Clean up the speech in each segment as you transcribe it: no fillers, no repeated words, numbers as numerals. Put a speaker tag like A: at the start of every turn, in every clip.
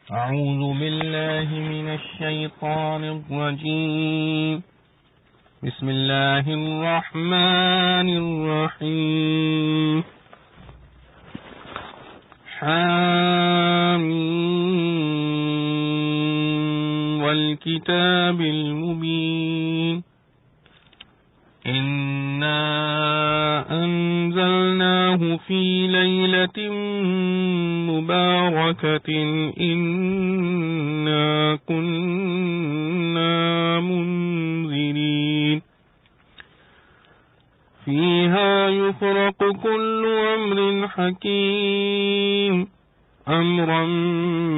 A: أعوذ بالله من الشيطان الرجيم بسم الله الرحمن الرحيم حاميم والكتاب المبين إنا أنزلناه في ليلة مباركة إنا كنا منذرين فيها يفرق كل أمر حكيم أمرا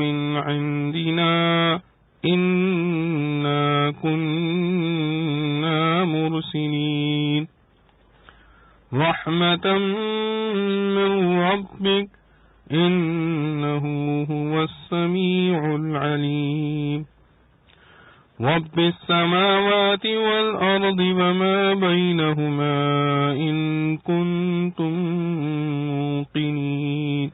A: من عندنا إنا كنا مرسلين رحمة من ربك إنه هو السميع العليم رب السماوات والأرض وما بينهما إن كنتم موقنين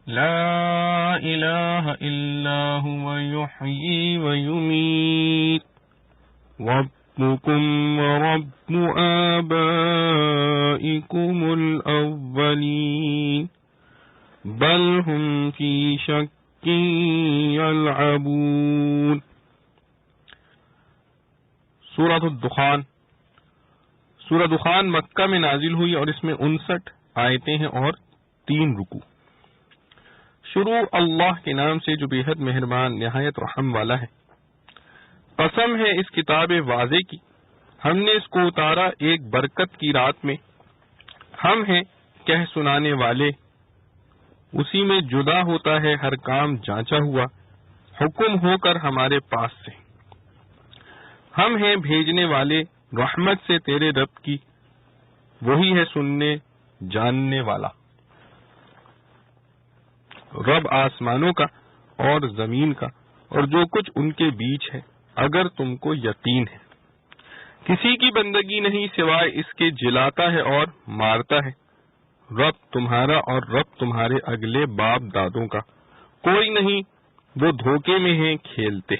A: لا إله إلا هو يحيي ويميت ربكم ورب آبائكم الأولين بل هم في شك يلعبون. سورۃ الدخان. سورہ دخان مکہ میں نازل ہوئی اور اس میں 59 آیتیں ہیں اور 3 رکوع. شروع اللہ کے نام سے جو بے حد مہربان نہایت رحم والا ہے. قسم ہے اس کتاب واضح کی، ہم نے اس کو اتارا ایک برکت کی رات میں. ہم ہیں کہہ سنانے والے، اسی میں جدا ہوتا ہے ہر کام جانچا ہوا، حکم ہو کر ہمارے پاس سے. ہم ہیں بھیجنے والے رحمت سے تیرے رب کی، وہی ہے سننے جاننے والا. رب آسمانوں کا اور زمین کا اور جو کچھ ان کے بیچ ہے، اگر تم کو یقین ہے. کسی کی بندگی نہیں سوائے اس کے جلاتا ہے اور مارتا ہے. رب تمہارا اور رب تمہارے اگلے باپ دادوں کا کوئی نہیں، وہ دھوکے میں ہیں کھیلتے.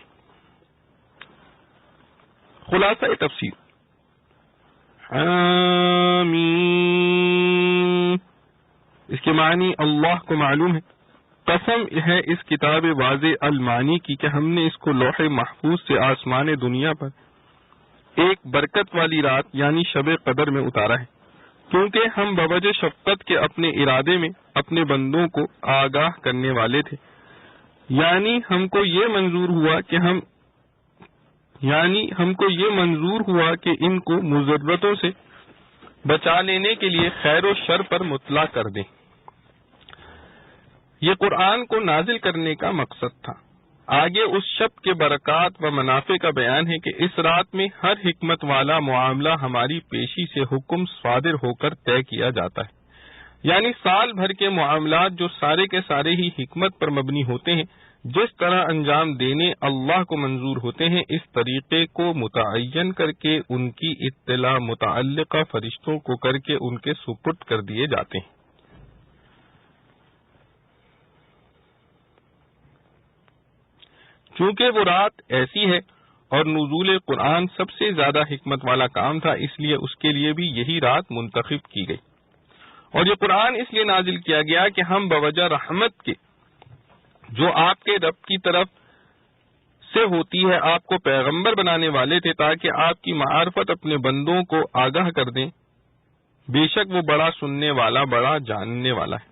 A: خلاصہ تفسیر. آمین. اس کے معنی اللہ کو معلوم ہے. قسم ہے اس کتاب واضح المانی کی کہ ہم نے اس کو لوح محفوظ سے آسمان دنیا پر ایک برکت والی رات یعنی شب قدر میں اتارا ہے، کیونکہ ہم بوجہ شفقت کے اپنے ارادے میں اپنے بندوں کو آگاہ کرنے والے تھے. یعنی ہم کو یہ منظور ہوا کہ ان کو مضرتوں سے بچا لینے کے لیے خیر و شر پر مطلع کر دیں. یہ قرآن کو نازل کرنے کا مقصد تھا. آگے اس شب کے برکات و منافع کا بیان ہے کہ اس رات میں ہر حکمت والا معاملہ ہماری پیشی سے حکم صادر ہو کر طے کیا جاتا ہے. یعنی سال بھر کے معاملات جو سارے کے سارے ہی حکمت پر مبنی ہوتے ہیں، جس طرح انجام دینے اللہ کو منظور ہوتے ہیں، اس طریقے کو متعین کر کے ان کی اطلاع متعلقہ فرشتوں کو کر کے ان کے سپرد کر دیے جاتے ہیں. چونکہ وہ رات ایسی ہے اور نزول قرآن سب سے زیادہ حکمت والا کام تھا، اس لیے اس کے لیے بھی یہی رات منتخب کی گئی. اور یہ قرآن اس لیے نازل کیا گیا کہ ہم بوجہ رحمت کے جو آپ کے رب کی طرف سے ہوتی ہے آپ کو پیغمبر بنانے والے تھے، تاکہ آپ کی معرفت اپنے بندوں کو آگاہ کر دیں. بے شک وہ بڑا سننے والا، بڑا جاننے والا ہے.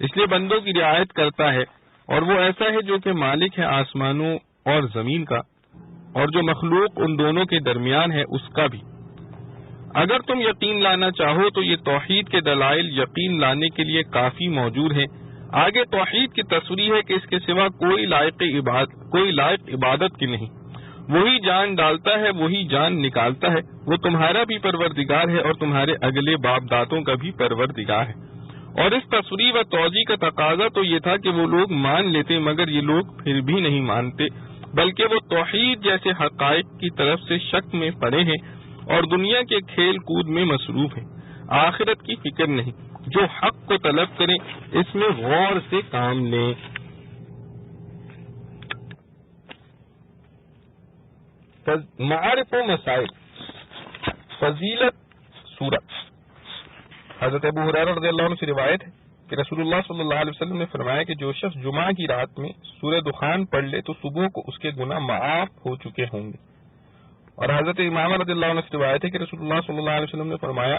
A: اس لیے بندوں کی رعایت کرتا ہے، اور وہ ایسا ہے جو کہ مالک ہے آسمانوں اور زمین کا، اور جو مخلوق ان دونوں کے درمیان ہے اس کا بھی. اگر تم یقین لانا چاہو تو یہ توحید کے دلائل یقین لانے کے لیے کافی موجود ہیں. آگے توحید کی تصریح ہے کہ اس کے سوا کوئی لائق عبادت کی نہیں. وہی جان ڈالتا ہے، وہی جان نکالتا ہے. وہ تمہارا بھی پروردگار ہے اور تمہارے اگلے باپ دادوں کا بھی پروردگار ہے. اور اس تصریح و توضیح کا تقاضا تو یہ تھا کہ وہ لوگ مان لیتے، مگر یہ لوگ پھر بھی نہیں مانتے، بلکہ وہ توحید جیسے حقائق کی طرف سے شک میں پڑے ہیں اور دنیا کے کھیل کود میں مصروف ہیں. آخرت کی فکر نہیں. جو حق کو طلب کریں اس میں غور سے کام لیں. معارف و مسائل، فضیلت سورت۔ حضرت ابو ہریرہ رضی اللہ عنہ سے روایت ہے کہ رسول اللہ صلی اللہ علیہ وسلم نے فرمایا کہ جو شخص جمعہ کی رات میں سورہ دخان پڑھ لے تو صبح کو اس کے گناہ معاف ہو چکے ہوں گے۔ اور حضرت امامہ رضی اللہ عنہ سے روایت ہے کہ رسول اللہ صلی اللہ علیہ وسلم نے فرمایا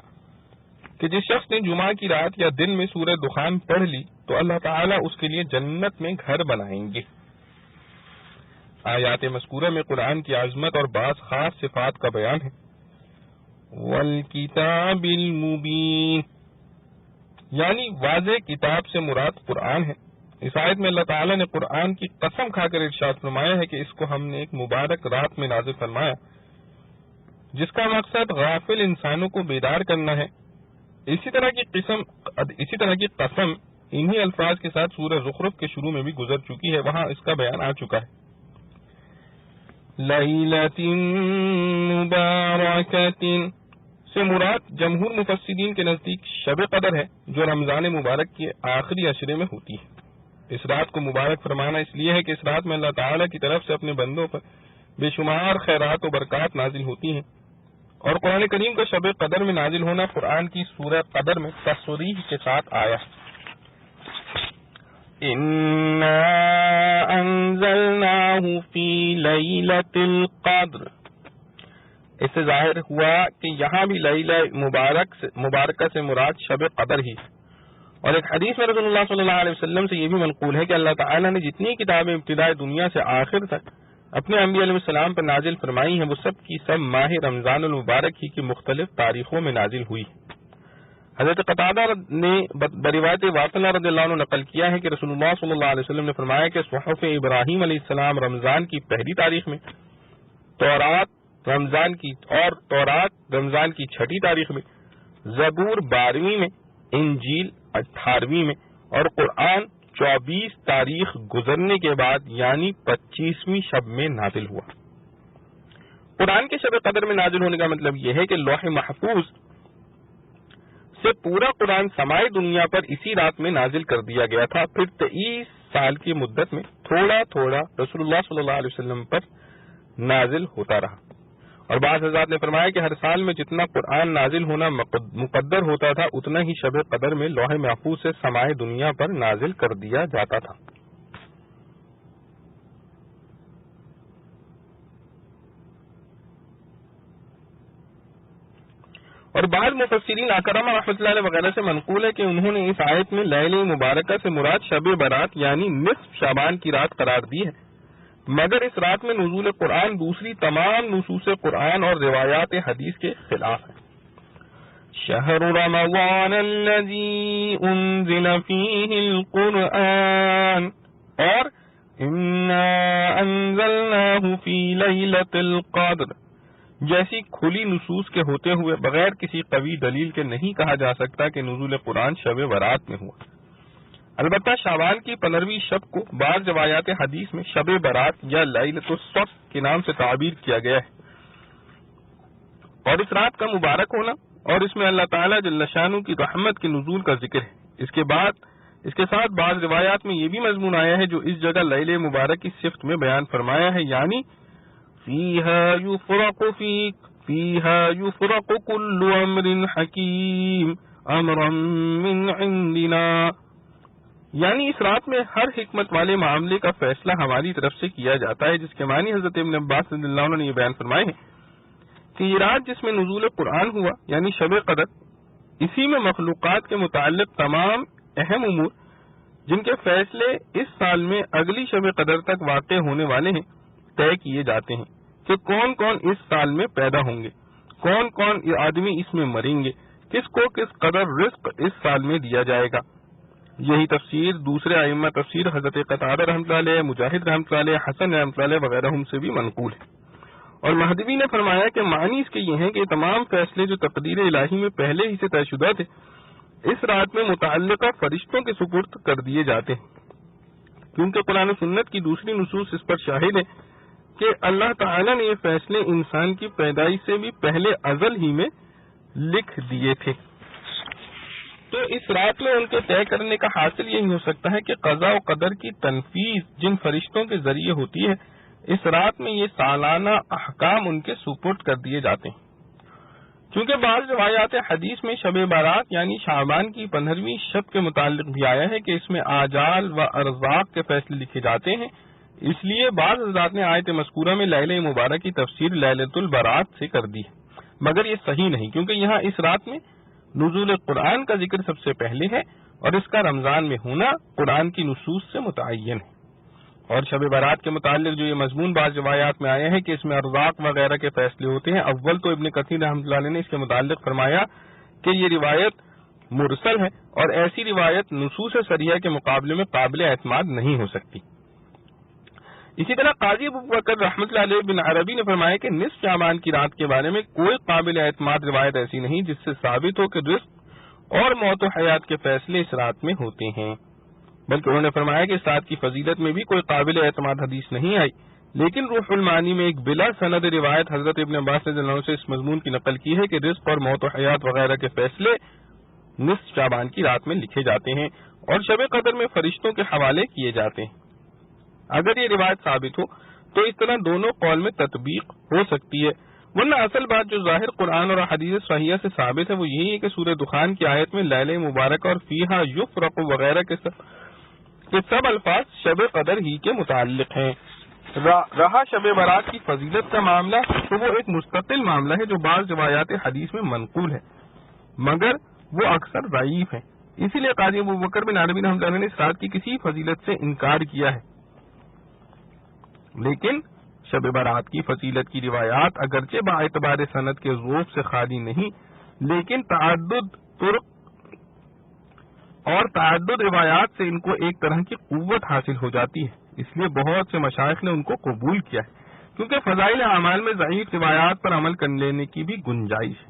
A: کہ جس شخص نے جمعہ کی رات یا دن میں سورہ دخان پڑھ لی تو اللہ تعالیٰ اس کے لیے جنت میں گھر بنائیں گے۔ آیات مذکورہ میں قرآن کی عظمت اور بعض خاص صفات کا بیان ہے۔ والکتاب المبین، یعنی واضح کتاب سے مراد قرآن ہے۔ اس آیت میں اللہ تعالیٰ نے قرآن کی قسم کھا کر ارشاد فرمایا ہے کہ اس کو ہم نے ایک مبارک رات میں نازل فرمایا، جس کا مقصد غافل انسانوں کو بیدار کرنا ہے۔ اسی طرح کی قسم انہی الفاظ کے ساتھ سورہ زخرف کے شروع میں بھی گزر چکی ہے، وہاں اس کا بیان آ چکا ہے۔ لیلۃ مبارکۃ سے مراد جمہور مفسرین کے نزدیک شب قدر ہے، جو رمضان مبارک کے آخری عشرے میں ہوتی ہے۔ اس رات کو مبارک فرمانا اس لیے ہے کہ اس رات میں اللہ تعالیٰ کی طرف سے اپنے بندوں پر بے شمار خیرات و برکات نازل ہوتی ہیں، اور قرآن کریم کا شب قدر میں نازل ہونا قرآن کی سورہ قدر میں تصریح کے ساتھ آیا۔ اِنَّا أَنزَلْنَاهُ فِي لَيْلَةِ الْقَدْرِ، اس سے ظاہر ہوا کہ یہاں بھی لیلہ مبارکہ سے مراد شب قدر ہی ہے۔ اور ایک حدیث میں رسول اللہ صلی اللہ علیہ وسلم سے یہ بھی منقول ہے کہ اللہ تعالیٰ نے جتنی کتابیں ابتدائے دنیا سے آخر تک اپنے انبیاء علیہ السلام پر نازل فرمائی ہیں، وہ سب کی سب ماہ رمضان المبارک ہی کی مختلف تاریخوں میں نازل ہوئی۔ حضرت قتادہ نے بروایت واصلہ رضی اللہ عنہ نقل کیا ہے کہ رسول اللہ صلی اللہ علیہ وسلم نے فرمایا کہ صحف ابراہیم علیہ السلام رمضان کی پہلی تاریخ میں، تورات رمضان کی چھٹی تاریخ میں، زبور 12ویں میں، انجیل 18ویں میں، اور قرآن 24 تاریخ گزرنے کے بعد یعنی 25ویں شب میں نازل ہوا۔ قرآن کے شب قدر میں نازل ہونے کا مطلب یہ ہے کہ لوح محفوظ سے پورا قرآن سمائے دنیا پر اسی رات میں نازل کر دیا گیا تھا، پھر 23 سال کی مدت میں تھوڑا تھوڑا رسول اللہ صلی اللہ علیہ وسلم پر نازل ہوتا رہا۔ اور بعض حضرات نے فرمایا کہ ہر سال میں جتنا قرآن نازل ہونا مقدر ہوتا تھا، اتنا ہی شب قدر میں لوح محفوظ سے سمائے دنیا پر نازل کر دیا جاتا تھا۔ اور بعض مفسرین اکرمہ رحمۃ اللہ علیہ وغیرہ سے منقول ہے کہ انہوں نے اس آیت میں لیلہ مبارکہ سے مراد شب برات یعنی نصف شعبان کی رات قرار دی ہے، مگر اس رات میں نزول قرآن دوسری تمام نصوص قرآن اور روایات حدیث کے خلاف ہے۔ شہر رمضان الذی انزل فیہ القرآن اور انا انزلناہ فی لیلۃ القدر جیسی کھلی نصوص کے ہوتے ہوئے بغیر کسی قوی دلیل کے نہیں کہا جا سکتا کہ نزول قرآن شب برات میں ہوا۔ البتہ شعبان کی 15ویں شب کو بعض روایات حدیث میں شب برات یا لیلۃ الصف کے نام سے تعبیر کیا گیا ہے، اور اس رات کا مبارک ہونا اور اس میں اللہ تعالیٰ جل شانہ کی رحمت کے نزول کا ذکر ہے۔ اس کے ساتھ بعض روایات میں یہ بھی مضمون آیا ہے جو اس جگہ لیلہ مبارک کی صفت میں بیان فرمایا ہے، یعنی فیہا یفرق کل امر حکیم امرا من عندنا، یعنی اس رات میں ہر حکمت والے معاملے کا فیصلہ ہماری طرف سے کیا جاتا ہے، جس کے معنی حضرت ابن عباس رضی اللہ عنہ نے یہ بیان فرمائے ہیں کہ یہ رات جس میں نزول قرآن ہوا یعنی شب قدر، اسی میں مخلوقات کے متعلق تمام اہم امور جن کے فیصلے اس سال میں اگلی شب قدر تک واقع ہونے والے ہیں طے کیے جاتے ہیں کہ کون کون اس سال میں پیدا ہوں گے، کون کون آدمی اس میں مریں گے، کس کو کس قدر رزق اس سال میں دیا جائے گا۔ یہی تفسیر دوسرے ائمہ تفسیر حضرت قتادہ رحمۃ اللہ علیہ، مجاہد رحمۃ اللہ علیہ، حسن رحمۃ اللہ علیہ وغیرہ ہم سے بھی منقول ہے۔ اور مہدوی نے فرمایا کہ معنی اس کے یہ ہیں کہ تمام فیصلے جو تقدیر الہی میں پہلے ہی سے طے شدہ تھے، اس رات میں متعلقہ فرشتوں کے سپرد کر دیے جاتے ہیں، کیونکہ قرآن و سنت کی دوسری نصوص اس پر شاہد ہے کہ اللہ تعالیٰ نے یہ فیصلے انسان کی پیدائش سے بھی پہلے ازل ہی میں لکھ دیے تھے۔ تو اس رات میں ان کے طے کرنے کا حاصل یہی ہو سکتا ہے کہ قضاء و قدر کی تنفیذ جن فرشتوں کے ذریعے ہوتی ہے، اس رات میں یہ سالانہ احکام ان کے سپرد کر دیے جاتے ہیں۔ چونکہ بعض روایات حدیث میں شب بارات یعنی شعبان کی 15ویں شب کے متعلق بھی آیا ہے کہ اس میں آجال و ارزاق کے فیصلے لکھے جاتے ہیں، اس لیے بعض حضرات نے آیت مذکورہ میں لیلہ مبارک کی تفسیر لیلۃ البرات سے کر دی ہے، مگر یہ صحیح نہیں، کیونکہ یہاں اس رات میں نزول قرآن کا ذکر سب سے پہلے ہے اور اس کا رمضان میں ہونا قرآن کی نصوص سے متعین ہے۔ اور شب برات کے متعلق جو یہ مضمون بعض روایات میں آیا ہے کہ اس میں ارزاق وغیرہ کے فیصلے ہوتے ہیں، اول تو ابن کثیر رحمۃ اللہ علیہ نے اس کے متعلق فرمایا کہ یہ روایت مرسل ہے اور ایسی روایت نصوص صریحہ کے مقابلے میں قابل اعتماد نہیں ہو سکتی۔ اسی طرح قاضی ابو بکر رحمۃ اللہ علیہ بن عربی نے فرمایا کہ نصف شعبان کی رات کے بارے میں کوئی قابل اعتماد روایت ایسی نہیں جس سے ثابت ہو کہ رزق اور موت و حیات کے فیصلے اس رات میں ہوتے ہیں، بلکہ انہوں نے فرمایا کہ اس رات کی فضیلت میں بھی کوئی قابل اعتماد حدیث نہیں آئی، لیکن روح المعانی میں ایک بلا سند روایت حضرت ابن عباس رضی اللہ عنہ سے اس مضمون کی نقل کی ہے کہ رزق اور موت و حیات وغیرہ کے فیصلے نصف شعبان کی رات میں لکھے جاتے ہیں اور شب قدر میں فرشتوں کے حوالے کیے جاتے ہیں۔ اگر یہ روایت ثابت ہو تو اس طرح دونوں قول میں تطبیق ہو سکتی ہے، ورنہ اصل بات جو ظاہر قرآن اور حدیث صحیحہ سے ثابت ہے وہ یہی ہے کہ سورہ دخان کی آیت میں لیلہ مبارک اور فیہا یفرق وغیرہ کے سب الفاظ شب قدر ہی کے متعلق ہیں۔ رہا شب برات کی فضیلت کا معاملہ تو وہ ایک مستقل معاملہ ہے جو بعض روایات حدیث میں منقول ہے، مگر وہ اکثر ضعیف ہیں، اسی لیے قاضی ابو بکر بن عربی رحمۃ اللہ نے اس رات کی کسی فضیلت سے انکار کیا ہے۔ لیکن شب برات کی فضیلت کی روایات اگرچہ باعتبار سند کے ذوق سے خالی نہیں، لیکن تعدد طرق اور تعدد روایات سے ان کو ایک طرح کی قوت حاصل ہو جاتی ہے، اس لیے بہت سے مشائخ نے ان کو قبول کیا ہے، کیونکہ فضائل اعمال میں ضعیف روایات پر عمل کر لینے کی بھی گنجائش ہے۔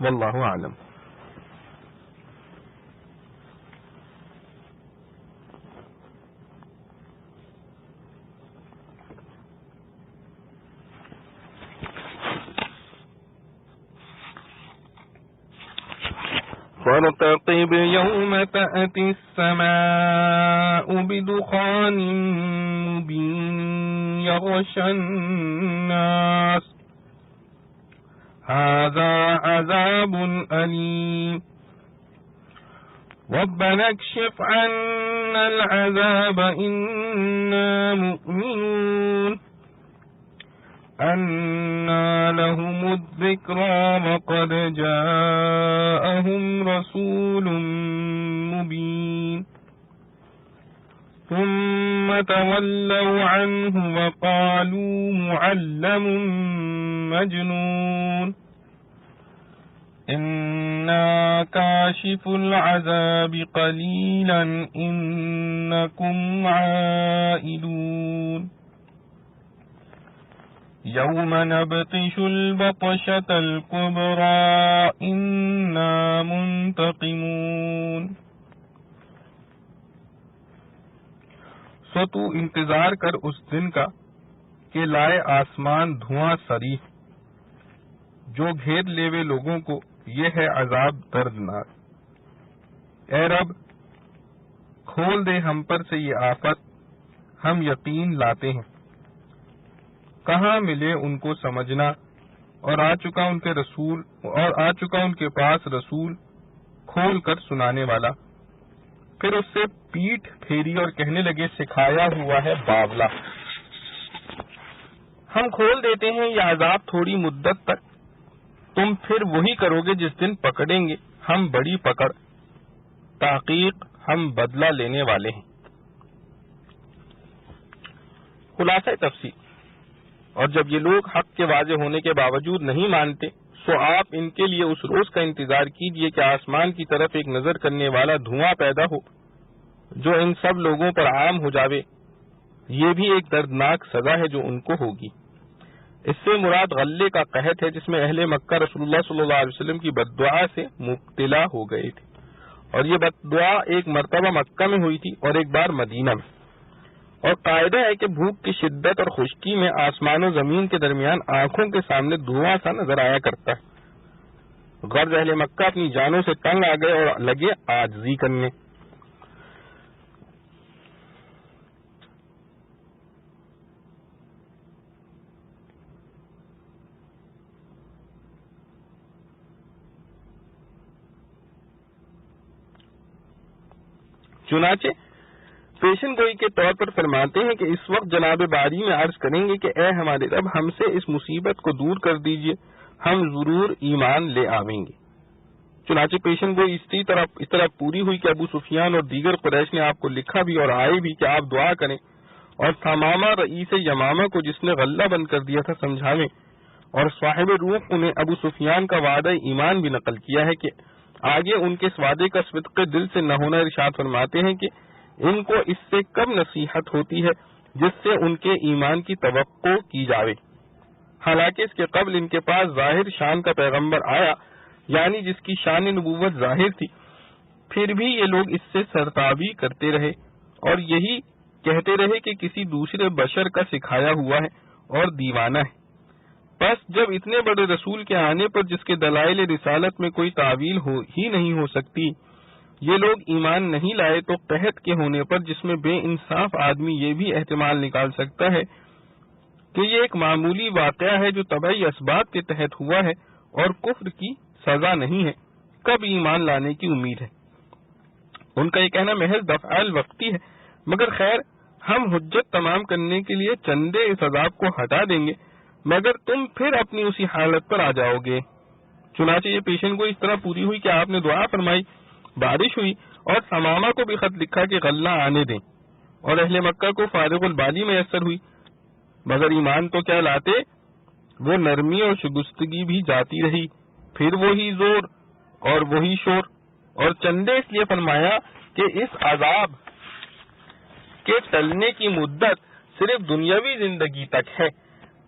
A: واللہ اعلم۔ فارتقب يوم تأتي السماء بدخان مبين يغشى الناس هذا عذاب أليم ربنا اكشف عنا العذاب إنا مؤمنون أنى لهم الذكرى وقد جاءهم رسول مبين ثم تولوا عنه وقالوا معلم مجنون إنا كاشف العذاب قليلا إنكم عائدون يوم نبطش البطشة الكبرى إنا منتقمون۔ سو تو انتظار کر اس دن کا کہ لائے آسمان دھواں سری، جو گھیر لیوے لوگوں کو یہ ہے عذاب دردناک۔ اے رب کھول دے ہم پر سے یہ آفت، ہم یقین لاتے ہیں۔ کہاں ملے ان کو سمجھنا، اور آ چکا ان کے پاس رسول کھول کر سنانے والا۔ پھر اس سے پیٹھ پھیری اور کہنے لگے سکھایا ہوا ہے باولا۔ ہم کھول دیتے ہیں یہ عذاب تھوڑی مدت تک، تم پھر وہی کرو گے جس دن پکڑیں گے ہم بڑی پکڑ، تحقیق ہم بدلہ لینے والے ہیں۔ خلاصہ تفصیل، اور جب یہ لوگ حق کے واضح ہونے کے باوجود نہیں مانتے سو آپ ان کے لیے اس روز کا انتظار کیجئے کہ آسمان کی طرف ایک نظر کرنے والا دھواں پیدا ہو جو ان سب لوگوں پر عام ہو جاوے۔ یہ بھی ایک دردناک سزا ہے جو ان کو ہوگی۔ اس سے مراد غلے کا قحط ہے جس میں اہل مکہ رسول اللہ صلی اللہ علیہ وسلم کی بد دعا سے مبتلا ہو گئے تھے، اور یہ بد دعا ایک مرتبہ مکہ میں ہوئی تھی اور ایک بار مدینہ میں۔ اور قاعدہ ہے کہ بھوک کی شدت اور خشکی میں آسمان و زمین کے درمیان آنکھوں کے سامنے دھواں سا نظر آیا کرتا ہے۔ غرض اہل مکہ اپنی جانوں سے تنگ آ گئے اور لگے عاجزی کرنے۔ چنانچہ پیشن گوئی کے طور پر فرماتے ہیں کہ اس وقت جناب باری میں عرض کریں گے کہ اے ہمارے رب، ہم سے اس مصیبت کو دور کر دیجئے، ہم ضرور ایمان لے آویں گے۔ چنانچہ پیشن گوئی اس طرح پوری ہوئی کہ ابو سفیان اور دیگر قریش نے آپ کو لکھا بھی اور آئے بھی کہ آپ دعا کریں اور ثمامہ رئیس یمامہ کو جس نے غلہ بند کر دیا تھا سمجھاویں، اور صاحب روح انہیں ابو سفیان کا وعدہ ایمان بھی نقل کیا ہے کہ آگے ان کے اس وعدے کا صدق دل سے نہ ہونا ارشاد فرماتے ہیں کہ ان کو اس سے کب نصیحت ہوتی ہے جس سے ان کے ایمان کی توقع کی جاوے، حالانکہ اس کے قبل ان کے پاس ظاہر شان کا پیغمبر آیا، یعنی جس کی شان نبوت ظاہر تھی، پھر بھی یہ لوگ اس سے سرتابی کرتے رہے اور یہی کہتے رہے کہ کسی دوسرے بشر کا سکھایا ہوا ہے اور دیوانہ ہے۔ بس جب اتنے بڑے رسول کے آنے پر جس کے دلائل رسالت میں کوئی تعویل ہی نہیں ہو سکتی، یہ لوگ ایمان نہیں لائے، تو قحط کے ہونے پر جس میں بے انصاف آدمی یہ بھی احتمال نکال سکتا ہے کہ یہ ایک معمولی واقعہ ہے جو طبعی اسباب کے تحت ہوا ہے اور کفر کی سزا نہیں ہے، کب ایمان لانے کی امید ہے؟ ان کا یہ کہنا محض دفع الوقتی ہے، مگر خیر ہم حجت تمام کرنے کے لیے چندے اس عذاب کو ہٹا دیں گے، مگر تم پھر اپنی اسی حالت پر آ جاؤ گے۔ چنانچہ یہ پیشن گوئی اس طرح پوری ہوئی کہ آپ نے دعا فرمائی، بارش ہوئی اور ثمامہ کو بھی خط لکھا کہ غلہ آنے دیں، اور اہل مکہ کو فارغ البالی میسر ہوئی، مگر ایمان تو کیا لاتے، وہ نرمی اور شگفتگی بھی جاتی رہی، پھر وہی زور اور وہی شور، اور چندے اس لیے فرمایا کہ اس عذاب کے ٹلنے کی مدت صرف دنیاوی زندگی تک ہے،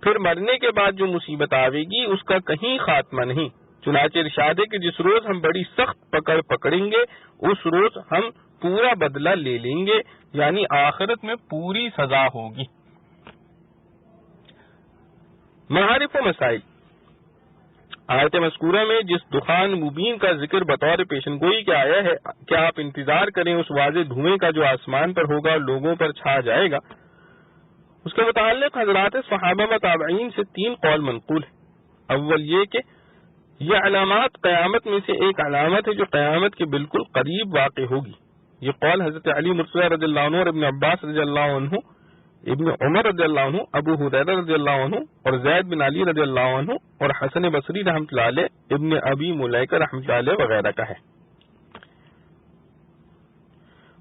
A: پھر مرنے کے بعد جو مصیبت آئے گی اس کا کہیں خاتمہ نہیں۔ چنانچہ ارشاد ہے کہ جس روز ہم بڑی سخت پکڑ پکڑیں گے اس روز ہم پورا بدلہ لے لیں گے، یعنی آخرت میں پوری سزا ہوگی۔ معارف و مسائل۔ آیت مذکورہ میں جس دخان مبین کا ذکر بطور پیشن گوئی کے آیا ہے کہ آپ انتظار کریں اس واضح دھوئیں کا جو آسمان پر ہوگا اور لوگوں پر چھا جائے گا، اس کے متعلق حضرات صحابہ و تابعین سے 3 قول منقول ہیں۔ اول یہ کہ یہ علامات قیامت میں سے ایک علامت ہے جو قیامت کے بالکل قریب واقع ہوگی۔ یہ قول حضرت علی مرتضی رضی اللہ عنہ اور ابن عباس رضی اللہ عنہ، ابن عمر رضی اللہ عنہ، ابو ہریرہ رضی اللہ عنہ اور زید بن علی رضی اللہ عنہ اور حسن بصری رحمۃ اللہ علیہ، ابن ابی ملیکہ رحمۃ اللہ علیہ وغیرہ کا ہے۔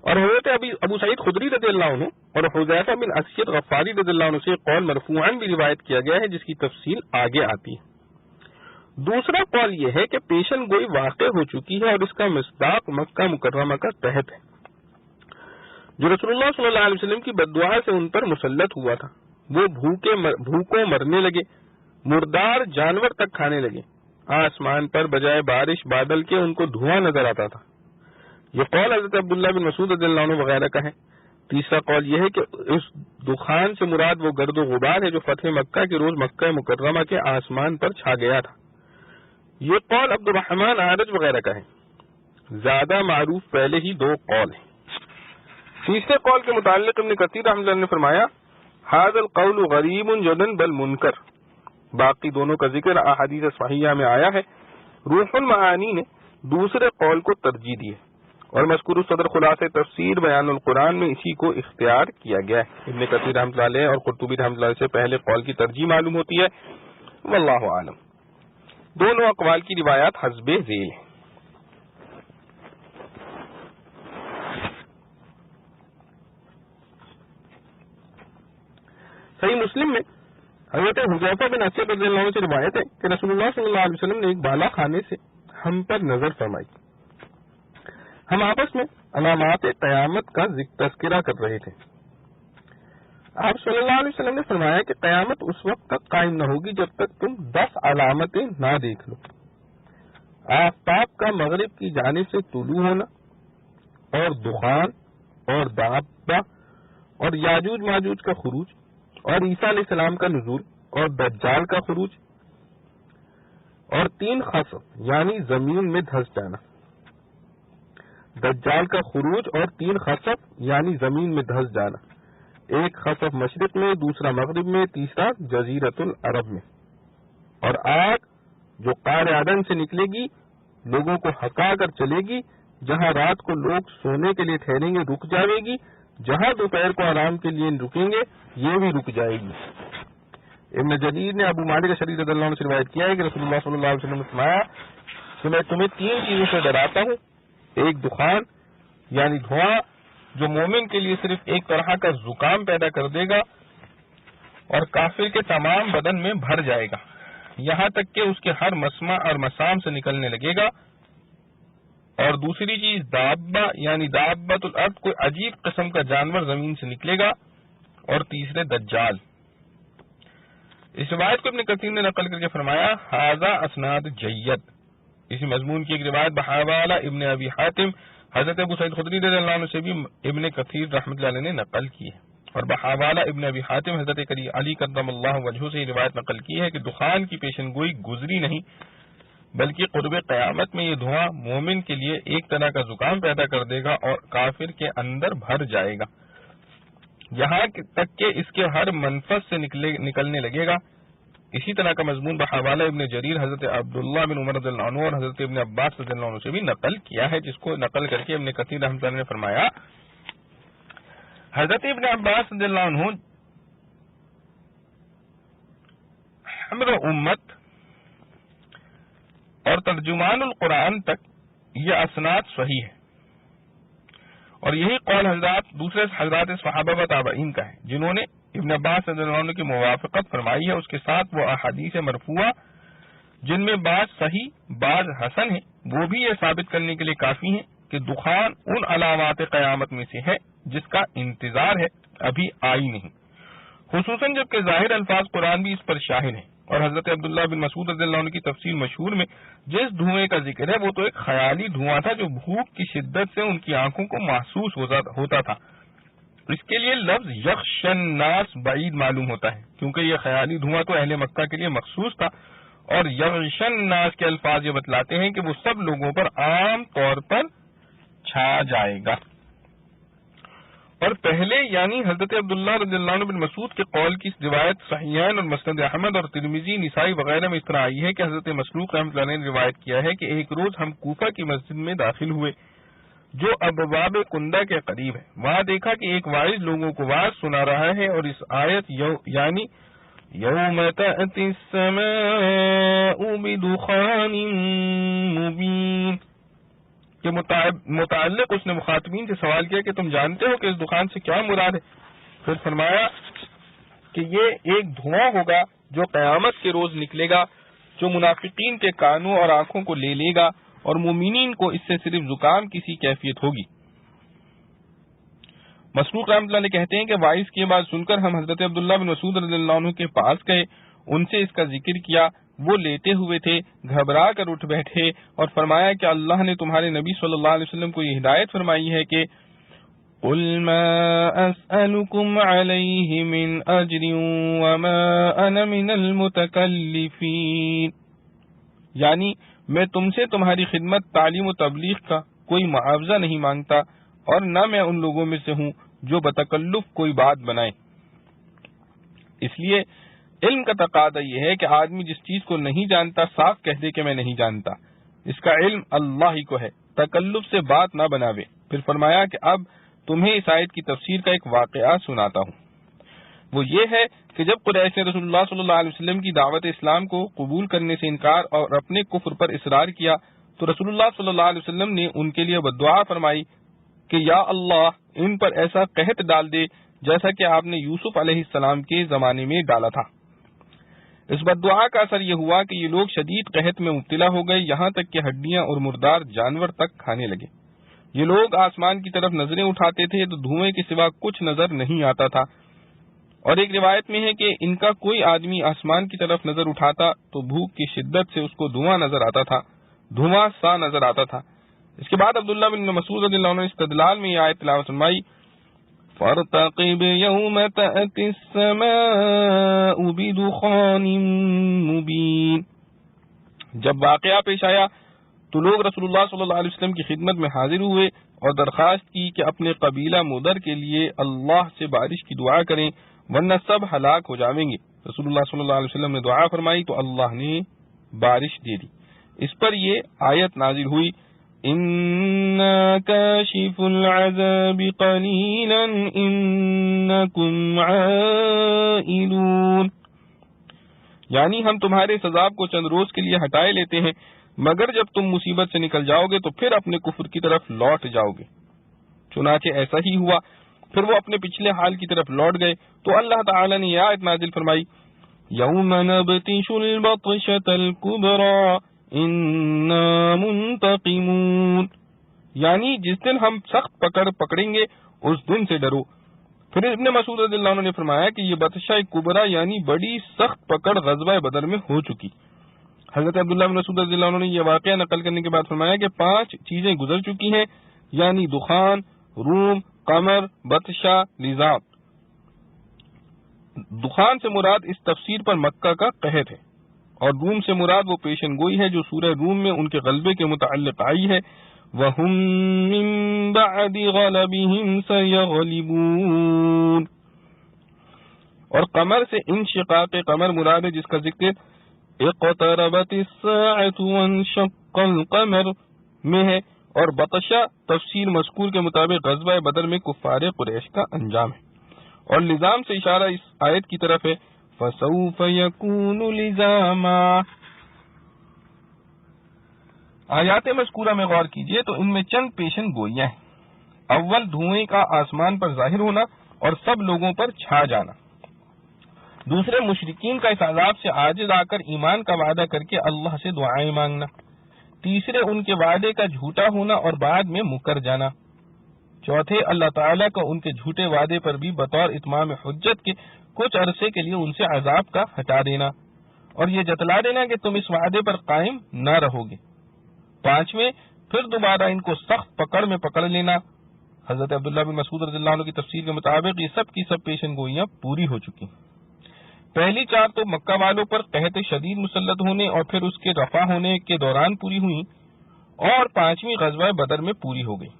A: اور حضرت ابو سعید خدری رضی اللہ عنہ اور حذیفہ بن اسید غفاری رضی اللہ عنہ سے قول مرفوعاً بھی روایت کیا گیا ہے جس کی تفصیل آگے آتی ہے۔ دوسرا قول یہ ہے کہ پیشن گوئی واقع ہو چکی ہے اور اس کا مصداق مکہ مکرمہ کا تحت ہے، جو رسول اللہ صلی اللہ علیہ وسلم کی بددعا سے ان پر مسلط ہوا تھا۔ وہ بھوکوں مرنے لگے، مردار جانور تک کھانے لگے، آسمان پر بجائے بارش بادل کے ان کو دھواں نظر آتا تھا۔ یہ قول حضرت عبداللہ بن مسعود رضی اللہ عنہ وغیرہ کا ہے۔ تیسرا قول یہ ہے کہ اس دخان سے مراد وہ گرد و غبار ہے جو فتح مکہ کے روز مکہ مکرمہ کے آسمان پر چھا گیا تھا۔ یہ قول عبد الرحمن عارج وغیرہ کا ہے۔ زیادہ معروف پہلے ہی 2 قول ہیں۔ تیسرے قول کے متعلق ابن کثیر رحمۃ اللہ نے فرمایا ھذا القول غریب جدا بل منکر، باقی دونوں کا ذکر احادیث صحیحہ میں آیا ہے۔ روح المعانی نے دوسرے قول کو ترجیح دی ہے اور مذکور صدر خلاصہ تفسیر بیان القرآن میں اسی کو اختیار کیا گیا ہے۔ ابن کثیر رحمۃ اللہ علیہ اور قرطبی رحمۃ اللہ علیہ سے پہلے قول کی ترجیح معلوم ہوتی ہے، واللہ عالم۔ دونوں اقوال کی روایات حسب ذیل ہیں۔ صحیح مسلم میں حضرت حذیفہ بن اسید رضی اللہ عنہ سے روایت ہے کہ رسول اللہ صلی اللہ علیہ وسلم نے ایک بالا خانے سے ہم پر نظر فرمائی۔ ہم آپس میں علامات قیامت کا تذکرہ کر رہے تھے۔ آپ صلی اللہ علیہ وسلم نے فرمایا کہ قیامت اس وقت تک قائم نہ ہوگی جب تک تم 10 علامتیں نہ دیکھ لو۔ آفتاب کا مغرب کی جانب سے طلوع ہونا اور دخان اور دابہ اور یاجوج ماجوج کا خروج اور عیسیٰ علیہ السلام کا نزول اور دجال کا خروج اور 3 خسف یعنی زمین میں دھس جانا۔ دجال کا خروج اور 3 خسف یعنی زمین میں دھس جانا، ایک خسف مشرق میں، دوسرا مغرب میں، تیسرا جزیرۃ العرب میں، اور آگ جو قعر عدن سے نکلے گی لوگوں کو ہکا کر چلے گی جہاں رات کو لوگ سونے کے لیے ٹھہریں گے رک جائے گی، جہاں دوپہر کو آرام کے لیے رکیں گے یہ بھی رک جائے گی۔ ابن جریر نے ابو مالک اشعری رضی اللہ عنہ سے روایت کیا ہے کہ رسول اللہ صلی اللہ علیہ وسلم نے فرمایا کہ میں تمہیں 3 چیزوں سے ڈراتا ہوں، ایک دخان یعنی دھواں جو مومن کے لیے صرف ایک طرح کا زکام پیدا کر دے گا اور کافر کے تمام بدن میں بھر جائے گا، یہاں تک کہ اس کے ہر مسمع اور مسام سے نکلنے لگے گا، اور دوسری چیز دابہ یعنی دابۃ الارض کوئی عجیب قسم کا جانور زمین سے نکلے گا، اور تیسرے دجال۔ اس روایت کو ابن کثیر نے نقل کر کے فرمایا ھذا اسناد جید۔ اسی مضمون کی ایک روایت بحوالہ ابن ابی حاتم حضرت ابو سعید خدری رضی اللہ عنہ سے بھی ابن کثیر رحمۃ اللہ علیہ نے نقل کی ہے، اور بحوالہ ابن ابی حاتم حضرت علی کرم اللہ وجہہ سے یہ روایت نقل کی ہے کہ دخان کی پیشن گوئی گزری نہیں، بلکہ قرب قیامت میں یہ دھواں مومن کے لیے ایک طرح کا زکام پیدا کر دے گا اور کافر کے اندر بھر جائے گا، یہاں تک کہ اس کے ہر منفذ سے نکلنے لگے گا۔ اسی طرح کا مضمون بحوالہ ابن جریر حضرت عبداللہ بن عمر رضی اللہ عنہ اور حضرت ابن عباس رضی اللہ عنہ سے بھی نقل کیا ہے، جس کو نقل کر کے ابن کثیر رحمۃ اللہ نے فرمایا حضرت ابن عباس رضی اللہ عنہ حمر امت اور ترجمان القرآن تک یہ اسناد صحیح ہے، اور یہی قول دوسرے حضرات صحابہ و تابعین کا ہے جنہوں نے ابن عباس رضی اللہ عنہ کی موافقت فرمائی ہے۔ اس کے ساتھ وہ احادیث مرفوعہ جن میں بعض صحیح بعض حسن ہیں وہ بھی یہ ثابت کرنے کے لیے کافی ہیں کہ دخان ان علامات قیامت میں سے ہے جس کا انتظار ہے، ابھی آئی نہیں، خصوصاً جبکہ ظاہر الفاظ قرآن بھی اس پر شاہد ہیں، اور حضرت عبداللہ بن مسعود رضی اللہ عنہ کی تفسیر مشہور میں جس دھوئیں کا ذکر ہے وہ تو ایک خیالی دھواں تھا جو بھوک کی شدت سے ان کی آنکھوں کو محسوس ہوتا تھا۔ اس کے لیے لفظ یغشی الناس بعید معلوم ہوتا ہے، کیونکہ یہ خیالی دھواں تو اہل مکہ کے لیے مخصوص تھا، اور یغشی الناس کے الفاظ یہ بتلاتے ہیں کہ وہ سب لوگوں پر عام طور پر چھا جائے گا۔ اور پہلے یعنی حضرت عبداللہ رضی اللہ عنہ بن مسعود کے قول کی روایت صحیحین اور مسند احمد اور ترمذی نسائی وغیرہ میں اس طرح آئی ہے کہ حضرت مسروق رحمۃ اللہ نے روایت کیا ہے کہ ایک روز ہم کوفہ کی مسجد میں داخل ہوئے جو ابواب کندہ کے قریب ہے، وہاں دیکھا کہ ایک واعظ لوگوں کو واعظ سنا رہا ہے، اور اس آیت یعنی یوم تأتی السماء بدخان مبین کے متعلق اس نے مخاطبین سے سوال کیا کہ تم جانتے ہو کہ اس دخان سے کیا مراد ہے؟ پھر فرمایا کہ یہ ایک دھواں ہوگا جو قیامت کے روز نکلے گا، جو منافقین کے کانوں اور آنکھوں کو لے لے گا، اور مومنین کو اس سے صرف زکام کی سی کیفیت ہوگی۔ مسروق رحمۃ اللہ نے کہتے ہیں کہ وائس کی بات سن کر ہم حضرت عبداللہ بن مسعود رضی اللہ عنہ کے پاس گئے، ان سے اس کا ذکر کیا، وہ لیٹے ہوئے تھے، گھبرا کر اٹھ بیٹھے اور فرمایا کہ اللہ نے تمہارے نبی صلی اللہ علیہ وسلم کو یہ ہدایت فرمائی ہے کہ قُلْ مَا أَسْأَلُكُمْ عَلَيْهِ مِنْ أَجْرٍ وَمَا أَنَا مِنَ الْمُتَكَلِّفِينَ، یعنی میں تم سے تمہاری خدمت تعلیم و تبلیغ کا کوئی معاوضہ نہیں مانگتا، اور نہ میں ان لوگوں میں سے ہوں جو بتکلف کوئی بات بنائے۔ اس لیے علم کا تقاضا یہ ہے کہ آدمی جس چیز کو نہیں جانتا صاف کہہ دے کہ میں نہیں جانتا، اس کا علم اللہ ہی کو ہے، تکلف سے بات نہ بناوے۔ پھر فرمایا کہ اب تمہیں اس آیت کی تفسیر کا ایک واقعہ سناتا ہوں۔ وہ یہ ہے کہ جب قریش نے رسول اللہ صلی اللہ علیہ وسلم کی دعوت اسلام کو قبول کرنے سے انکار اور اپنے کفر پر اصرار کیا تو رسول اللہ صلی اللہ علیہ وسلم نے ان کے لیے بددعا فرمائی کہ یا اللہ ان پر ایسا قحط ڈال دے جیسا کہ آپ نے یوسف علیہ السلام کے زمانے میں ڈالا تھا۔ اس بددعا کا اثر یہ ہوا کہ یہ لوگ شدید قحط میں مبتلا ہو گئے، یہاں تک کہ ہڈیاں اور مردار جانور تک کھانے لگے۔ یہ لوگ آسمان کی طرف نظریں اٹھاتے تھے تو دھوئیں کے سوا کچھ نظر نہیں آتا تھا، اور ایک روایت میں ہے کہ ان کا کوئی آدمی آسمان کی طرف نظر اٹھاتا تو بھوک کی شدت سے اس کو دھواں نظر آتا تھا، دھواں سا نظر آتا تھا۔ اس کے بعد عبداللہ بن مسعود رضی اللہ عنہ نے استدلال میں یہ آیت تلاوت فرمائی فَارْتَقِبْ يَوْمَ تَأْتِي السَّمَاءُ بِدُخَانٍ مُبِينٍ۔ جب واقعہ پیش آیا تو لوگ رسول اللہ صلی اللہ علیہ وسلم کی خدمت میں حاضر ہوئے اور درخواست کی کہ اپنے قبیلہ مدر کے لیے اللہ سے بارش کی دعا کریں ورنہ سب ہلاک ہو جاویں گے۔ رسول اللہ صلی اللہ علیہ وسلم نے دعا فرمائی تو اللہ نے بارش دے دی۔ اس پر یہ آیت نازل ہوئی انا کاشف العذاب قلیلا انکم عائلون، یعنی ہم تمہارے اس عذاب کو چند روز کے لیے ہٹائے لیتے ہیں، مگر جب تم مصیبت سے نکل جاؤ گے تو پھر اپنے کفر کی طرف لوٹ جاؤ گے۔ چنانچہ ایسا ہی ہوا، پھر وہ اپنے پچھلے حال کی طرف لوٹ گئے تو اللہ تعالی نے یہ آیت نازل فرمائی، یوم نبطش البطشۃ الکبری انا منتقمون، یعنی جس دن ہم سخت پکڑیں گے اس دن سے ڈرو۔ پھر ابن مسعود رضی اللہ عنہ نے فرمایا کہ یہ بطشہ کبرا یعنی بڑی سخت پکڑ غزوہ بدر میں ہو چکی۔ حضرت عبداللہ بن مسعود رضی اللہ عنہ نے یہ واقعہ نقل کرنے کے بعد فرمایا کہ 5 چیزیں گزر چکی ہیں، یعنی دخان، روم، قمر، بطشہ، لذاب۔ دخان سے مراد اس تفسیر پر مکہ کا قحط ہے، اور روم سے مراد وہ پیشن گوئی ہے جو سورہ روم میں ان کے غلبے کے متعلق آئی ہے، وَهُم مِّن بَعْدِ غَلَبِهِمْ سَيَغْلِبُونَ۔ اور قمر سے انشقاق قمر مراد ہے جس کا ذکر اقتربت الساعة وانشق القمر میں ہے، اور بطشہ تفسیر مذکور کے مطابق غزوہ بدر میں کفار قریش کا انجام ہے، اور لزام سے اشارہ اس آیت کی طرف ہے فَسَوْفَ يَكُونُ لِزَامًا۔ آیات مذکورہ میں غور کیجئے تو ان میں چند پیشن گوئیاں ہیں۔ اول، دھوئیں کا آسمان پر ظاہر ہونا اور سب لوگوں پر چھا جانا۔ دوسرے، مشرکین کا اس عذاب سے عاجز آ کر ایمان کا وعدہ کر کے اللہ سے دعائیں مانگنا۔ تیسرے، ان کے وعدے کا جھوٹا ہونا اور بعد میں مکر جانا۔ چوتھے، اللہ تعالیٰ کا ان کے جھوٹے وعدے پر بھی بطور اتمام حجت کے کچھ عرصے کے لیے ان سے عذاب کا ہٹا دینا اور یہ جتلا دینا کہ تم اس وعدے پر قائم نہ رہو گے۔ پانچویں، پھر دوبارہ ان کو سخت پکڑ میں پکڑ لینا۔ حضرت عبداللہ بن مسعود رضی اللہ عنہ کی تفسیر کے مطابق یہ سب کی سب پیشن گوئیاں پوری ہو چکی۔ پہلی 4 تو مکہ والوں پر قحط شدید مسلط ہونے اور پھر اس کے رفع ہونے کے دوران پوری ہوئی، اور 5ویں غزوہ بدر میں پوری ہو گئی۔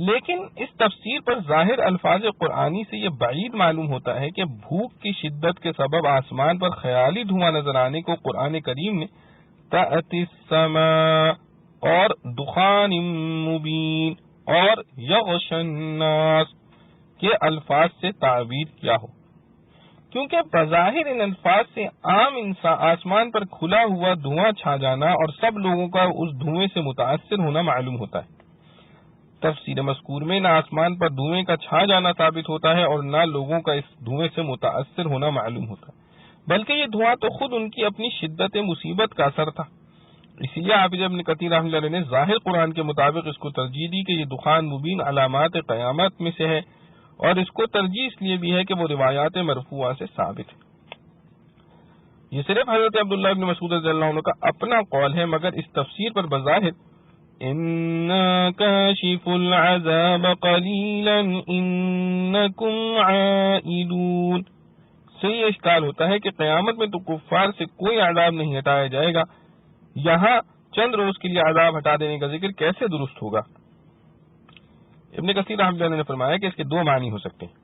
A: لیکن اس تفسیر پر ظاہر الفاظ قرآنی سے یہ بعید معلوم ہوتا ہے کہ بھوک کی شدت کے سبب آسمان پر خیالی دھواں نظر آنے کو قرآن کریم نے تأتی السماء اور دخان مبین اور یغشی الناس کے الفاظ سے تعبیر کیا ہو، کیونکہ بظاہر ان الفاظ سے عام آسمان پر کھلا ہوا دھواں چھا جانا اور سب لوگوں کا اس دھوئیں سے متاثر ہونا معلوم ہوتا ہے۔ تفسیر مذکور میں نہ آسمان پر دھوئیں کا چھا جانا ثابت ہوتا ہے اور نہ لوگوں کا اس دھوئیں سے متاثر ہونا معلوم ہوتا ہے، بلکہ یہ دھواں تو خود ان کی اپنی شدت مصیبت کا اثر تھا۔ اسی لیے حافظ ابن کثیر رحمۃ اللہ علیہ نے ظاہر قرآن کے مطابق اس کو ترجیح دی کہ یہ دخان مبین علامات قیامت میں سے ہے، اور اس کو ترجیح اس لیے بھی ہے کہ وہ روایات مرفوعہ سے ثابت ہے۔ یہ صرف حضرت عبداللہ بن مسعود رضی اللہ عنہ کا اپنا قول ہے، مگر اس تفسیر پر بظاہر اِنَّا كَاشِفُ الْعَذَابَ قَلِيلًا إِنَّكُمْ عَائِدُونَ سے یہ اشکال ہوتا ہے کہ قیامت میں تو کفار سے کوئی عذاب نہیں ہٹایا جائے گا، یہاں چند روز کے لیے عذاب ہٹا دینے کا ذکر کیسے درست ہوگا؟ ابن کثیر رحمۃ اللہ نے فرمایا کہ اس کے 2 معنی ہو سکتے ہیں۔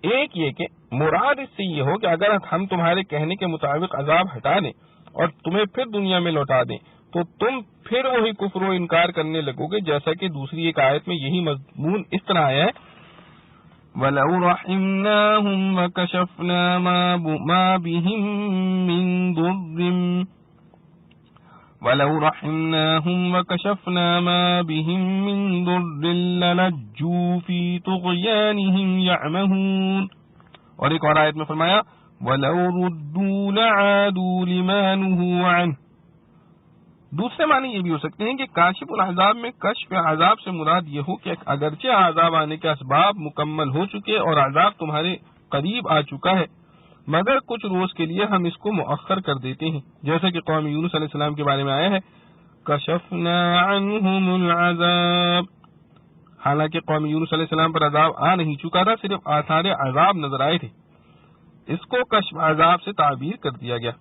A: ایک یہ کہ مراد اس سے یہ ہو کہ اگر ہم تمہارے کہنے کے مطابق عذاب ہٹا دیں اور تمہیں پھر دنیا میں لوٹا دیں تو تم پھر وہی کفر و انکار کرنے لگو گے، جیسا کہ دوسری ایک آیت میں یہی مضمون اس طرح آیا ہے وَلَوْ رَحِمْنَاهُمْ وَكَشَفْنَا مَا بِهِمْ مِنْ ضُرٍّ وَلَوْ رَحِمْنَاهُمْ وَكَشَفْنَا مَا بِهِمْ مِنْ ضُرٍّ لَلَجُّوا فِي طُغْيَانِهِمْ يَعْمَهُونَ، اور ایک اور آیت میں فرمایا وَلَوْ رُدُّوا لَعَادُوا لِمَا نُهُوا عَنْهُ۔ دوسرے معنی یہ بھی ہو سکتے ہیں کہ کاشف العذاب میں کشف عذاب سے مراد یہ ہو کہ اگرچہ عذاب آنے کے اسباب مکمل ہو چکے اور عذاب تمہارے قریب آ چکا ہے، مگر کچھ روز کے لیے ہم اس کو مؤخر کر دیتے ہیں، جیسا کہ قوم یونس علیہ السلام کے بارے میں آیا ہے کشفنا عنہم العذاب، حالانکہ قوم یونس علیہ السلام پر عذاب آ نہیں چکا تھا، صرف آثار عذاب نظر آئے تھے، اس کو کشف عذاب سے تعبیر کر دیا گیا۔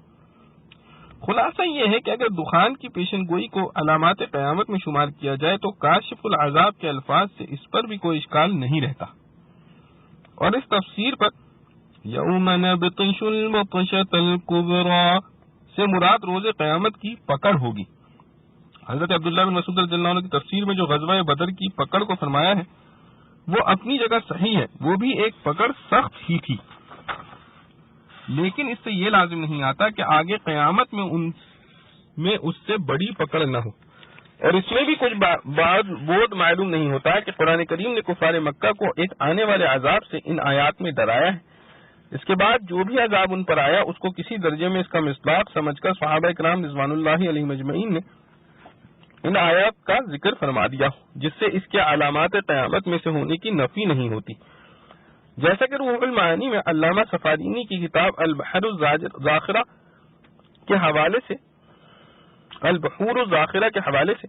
A: خلاصہ یہ ہے کہ اگر دخان کی پیشن گوئی کو علامات قیامت میں شمار کیا جائے تو کاشف العذاب کے الفاظ سے اس پر بھی کوئی اشکال نہیں رہتا، اور اس تفسیر پر یوم نبطش البطشۃ الکبری سے مراد روز قیامت کی پکڑ ہوگی۔ حضرت عبداللہ بن مسعود رضی اللہ عنہ کی تفسیر میں جو غزوہ بدر کی پکڑ کو فرمایا ہے وہ اپنی جگہ صحیح ہے، وہ بھی ایک پکڑ سخت ہی تھی، لیکن اس سے یہ لازم نہیں آتا کہ آگے قیامت میں اس سے بڑی پکڑ نہ ہو، اور اس میں بھی کچھ بہت معلوم نہیں ہوتا کہ قرآن کریم نے کفار مکہ کو ایک آنے والے عذاب سے ان آیات میں ڈرایا ہے، اس کے بعد جو بھی عذاب ان پر آیا اس کو کسی درجے میں اس کا مصداق سمجھ کر صحابہ کرام رضوان اللہ علیہ مجمعین نے ان آیات کا ذکر فرما دیا، جس سے اس کے علامات قیامت میں سے ہونے کی نفی نہیں ہوتی، جیسا کہ روح المعانی میں علامہ سفارینی کی کتاب البحر الزاخرہ کے حوالے سے البحور الزاخرہ کے حوالے سے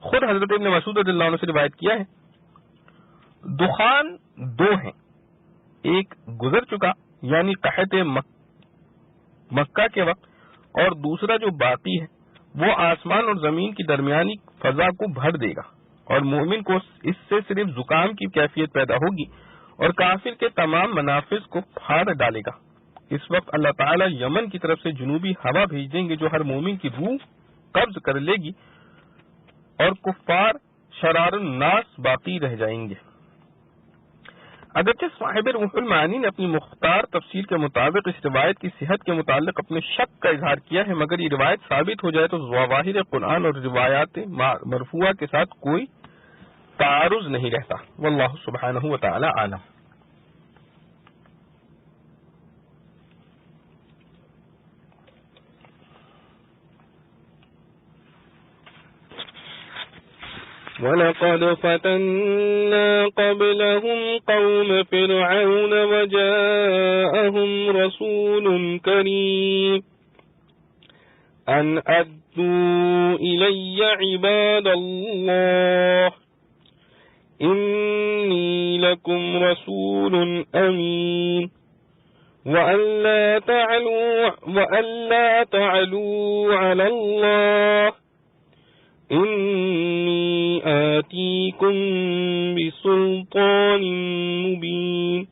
A: خود حضرت ابن مسعود رضی اللہ عنہ سے روایت کیا ہے، دخان دو ہیں، ایک گزر چکا یعنی قحط مکہ کے وقت، اور دوسرا جو باقی ہے وہ آسمان اور زمین کی درمیانی فضا کو بھر دے گا، اور مومن کو اس سے صرف زکام کی کیفیت پیدا ہوگی اور کافر کے تمام منافذ کو پھاڑ ڈالے گا۔ اس وقت اللہ تعالی یمن کی طرف سے جنوبی ہوا بھیج دیں گے جو ہر مومن کی روح قبض کر لے گی، اور کفار شرار الناس باقی رہ جائیں گے۔ اگرچہ صاحب روح المعانی نے اپنی مختار تفسیر کے مطابق اس روایت کی صحت کے متعلق اپنے شک کا اظہار کیا ہے، مگر یہ روایت ثابت ہو جائے تو ظواہر قرآن اور روایات مرفوعہ کے ساتھ کوئی تعارض نہیں رہتا۔ واللہ سبحانہ وتعالی عالم۔
B: وَلَقَدْ فَتَنَّا قَبْلَهُمْ قَوْمَ فِرْعَوْنَ وَجَاءَهُمْ رَسُولٌ كَرِيمٌ أَنْ أَدُّوا إِلَيَّ عِبَادَ اللَّهِ إِنِّي لَكُمْ رَسُولٌ أَمِينٌ وَأَلَّا تَعْلُوا عَلَى اللَّهِ إِنِّي آتِيكُمْ بِسُلْطَانٍ مُبِينٍ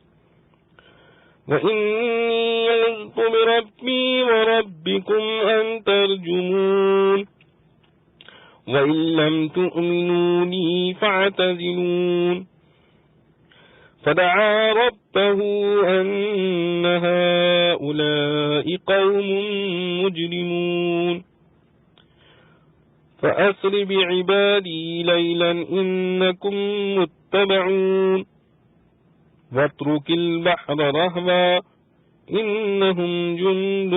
B: وَإِنِّي عُذْتُ بِرَبِّي وَرَبِّكُمْ أَن تَرْجُمُونِ وَإِن لَّمْ تُؤْمِنُوا لِي فَاعْتَزِلُونِ فَدَعَا رَبَّهُ أَنَّ هَٰؤُلَاءِ قَوْمٌ مُجْرِمُونَ فَأَسْرِ بِعِبَادِي لَيْلًا إِنَّكُمْ مُتَّبَعُونَ وَاتْرُكِ الْبَحْرَ رَهْوًا إِنَّهُمْ جُندٌ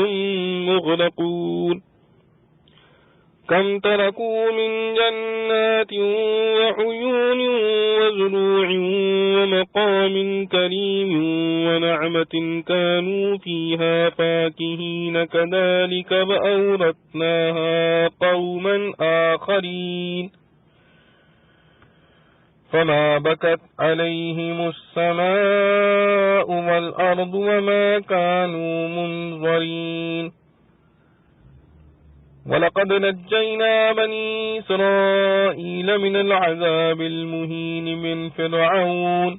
B: مُغْرَقُونَ كَمْ تَرَكُوا مِنْ جَنَّاتٍ وَعُيُونٍ وَزُرُوعٍ وَمَقَامٍ كَرِيمٍ وَنَعْمَةٍ كَانُوا فِيهَا فَاكِهِينَ كَذَلِكَ وَأَوْرَثْنَاهَا قَوْمًا آخَرِينَ فَمَا بَكَتْ عَلَيْهِمُ السَّمَاءُ وَالْأَرْضُ وَمَا كَانُوا مُنظَرِينَ وَلَقَدْ نَجَّيْنَا بَنِي إِسْرَائِيلَ مِنَ الْعَذَابِ الْمُهِينِ مِنْ فِرْعَوْنَ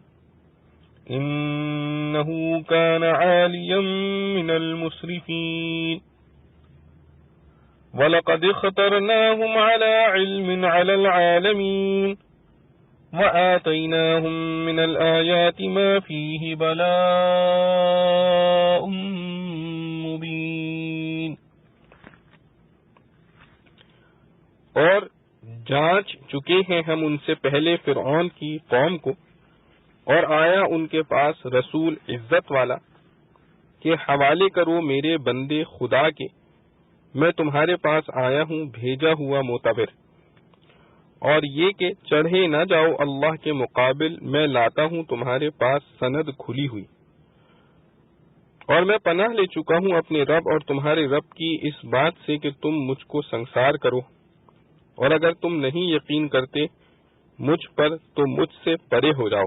B: إِنَّهُ كَانَ عَالِيًا مِنَ الْمُسْرِفِينَ وَلَقَدِ اخْتَرْنَاهُمْ عَلَى عِلْمٍ عَلَى الْعَالَمِينَ وَآتَيْنَاهُمْ مِنَ الْآيَاتِ مَا فِيهِ بَلَاءٌ مُبِينٌ۔
A: اور جانچ چکے ہیں ہم ان سے پہلے فرعون کی قوم کو، اور آیا ان کے پاس رسول عزت والا کہ حوالے کرو میرے بندے خدا کے، میں تمہارے پاس آیا ہوں بھیجا ہوا معتبر، اور یہ کہ چڑھے نہ جاؤ اللہ کے مقابل، میں لاتا ہوں تمہارے پاس سند کھلی ہوئی، اور میں پناہ لے چکا ہوں اپنے رب اور تمہارے رب کی اس بات سے کہ تم مجھ کو سنسار کرو، اور اگر تم نہیں یقین کرتے مجھ پر تو مجھ سے پرے ہو جاؤ۔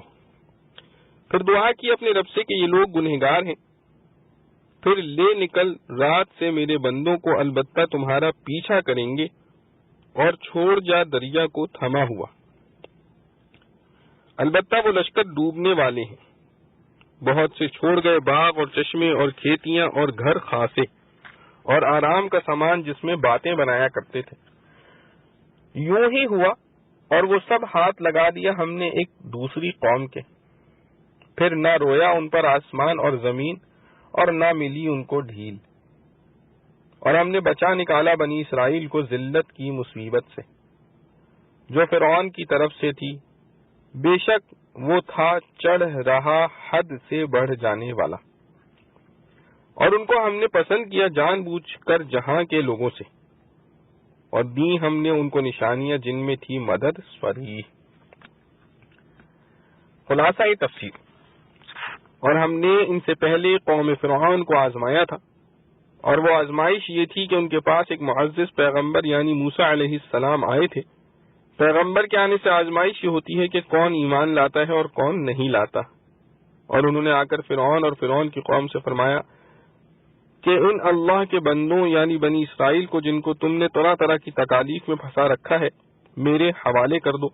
A: پھر دعا کی اپنے رب سے کہ یہ لوگ گنہگار ہیں، پھر لے نکل رات سے میرے بندوں کو، البتہ تمہارا پیچھا کریں گے، اور چھوڑ جا دریا کو تھما ہوا، البتہ وہ لشکر ڈوبنے والے ہیں، بہت سے چھوڑ گئے باغ اور چشمے اور کھیتیاں اور گھر خاصے اور آرام کا سامان جس میں باتیں بنایا کرتے تھے، یوں ہی ہوا اور وہ سب ہاتھ لگا دیا ہم نے ایک دوسری قوم کے، پھر نہ رویا ان پر آسمان اور زمین اور نہ ملی ان کو ڈھیل، اور ہم نے بچا نکالا بنی اسرائیل کو ذلت کی مصیبت سے جو فرعون کی طرف سے تھی، بے شک وہ تھا چڑھ رہا حد سے بڑھ جانے والا، اور ان کو ہم نے پسند کیا جان بوجھ کر جہاں کے لوگوں سے، اور دی ہم نے ان کو نشانیاں جن میں تھی مدد صریح۔ خلاصہ تفسیر، اور ہم نے ان سے پہلے قوم فرعون کو آزمایا تھا، اور وہ آزمائش یہ تھی کہ ان کے پاس ایک معزز پیغمبر یعنی موسیٰ علیہ السلام آئے تھے۔ پیغمبر کے آنے سے آزمائش یہ ہوتی ہے کہ کون ایمان لاتا ہے اور کون نہیں لاتا، اور انہوں نے آ کر فرعون اور فرعون کی قوم سے فرمایا کہ ان اللہ کے بندوں یعنی بنی اسرائیل کو جن کو تم نے طرح طرح کی تکالیف میں پھنسا رکھا ہے میرے حوالے کر دو،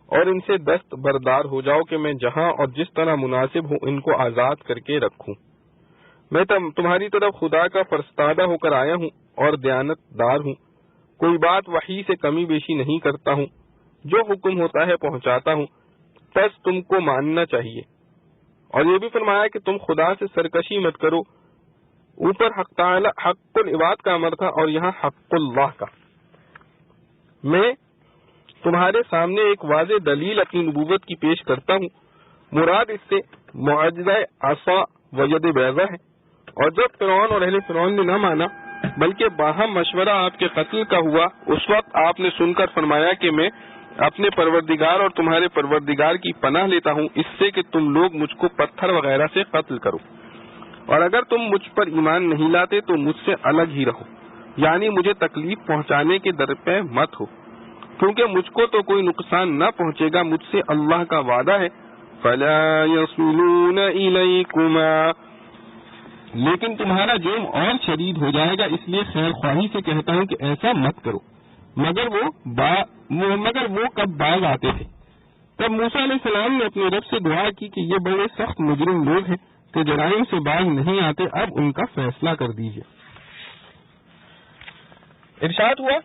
A: اور ان سے دست بردار ہو جاؤ کہ میں جہاں اور جس طرح مناسب ہوں ان کو آزاد کر کے رکھوں۔ میں تمہاری طرف خدا کا فرستادہ ہو کر آیا ہوں اور دیانت دار ہوں، کوئی بات وحی سے کمی بیشی نہیں کرتا ہوں، جو حکم ہوتا ہے پہنچاتا ہوں، بس تم کو ماننا چاہیے۔ اور یہ بھی فرمایا کہ تم خدا سے سرکشی مت کرو۔ اوپر حق العباد کا امر تھا اور یہاں حق اللہ کا۔ میں تمہارے سامنے ایک واضح دلیل اپنی نبوت کی پیش کرتا ہوں، مراد اس سے معجزہ عصا و ید بیضا ہے۔ اور جب فرعون اور اہل فرعون نے نہ مانا بلکہ باہم مشورہ آپ کے قتل کا ہوا، اس وقت آپ نے سن کر فرمایا کہ میں اپنے پروردگار اور تمہارے پروردگار کی پناہ لیتا ہوں اس سے کہ تم لوگ مجھ کو پتھر وغیرہ سے قتل کرو، اور اگر تم مجھ پر ایمان نہیں لاتے تو مجھ سے الگ ہی رہو، یعنی مجھے تکلیف پہنچانے کے در پہ مت ہو، کیونکہ مجھ کو تو کوئی نقصان نہ پہنچے گا، مجھ سے اللہ کا وعدہ ہے۔ فَلَا يَصِلُونَ إِلَيْكُمَا، لیکن تمہارا جرم اور شدید ہو جائے گا، اس لیے خیر خواہی سے کہتا ہوں کہ ایسا مت کرو۔ مگر وہ کب باز آتے تھے، تب موسیٰ علیہ السلام نے اپنے رب سے دعا کی کہ یہ بڑے سخت مجرم لوگ ہیں کہ جرائم سے باز نہیں آتے، اب ان کا فیصلہ کر دیجیے۔ ارشاد ہوا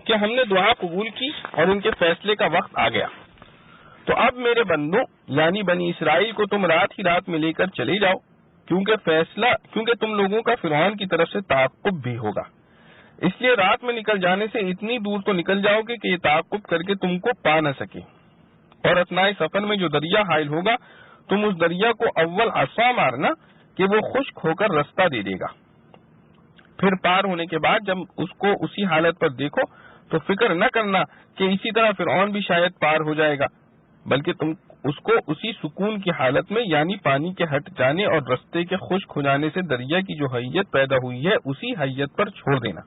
A: کہ ہم نے دعا قبول کی اور ان کے فیصلے کا وقت آ گیا، تو اب میرے بندوں یعنی بنی اسرائیل کو تم رات ہی رات میں لے کر چلے جاؤ، کیونکہ تم لوگوں کا فرعون کی طرف سے تعاقب بھی ہوگا، اس لیے رات میں نکل جانے سے اتنی دور تو نکل جاؤ گے کہ یہ تعاقب کر کے تم کو پا نہ سکے، اور اثناء سفر میں جو دریا حائل ہوگا تم اس دریا کو اول عصا مارنا کہ وہ خشک ہو کر رستہ دے دے گا، پھر پار ہونے کے بعد جب اس کو اسی حالت پر دیکھو تو فکر نہ کرنا کہ اسی طرح فرعون بھی شاید پار ہو جائے گا، بلکہ تم اس کو اسی سکون کی حالت میں یعنی پانی کے ہٹ جانے اور رستے کے خشک ہو جانے سے دریا کی جو حیت پیدا ہوئی ہے اسی حیت پر چھوڑ دینا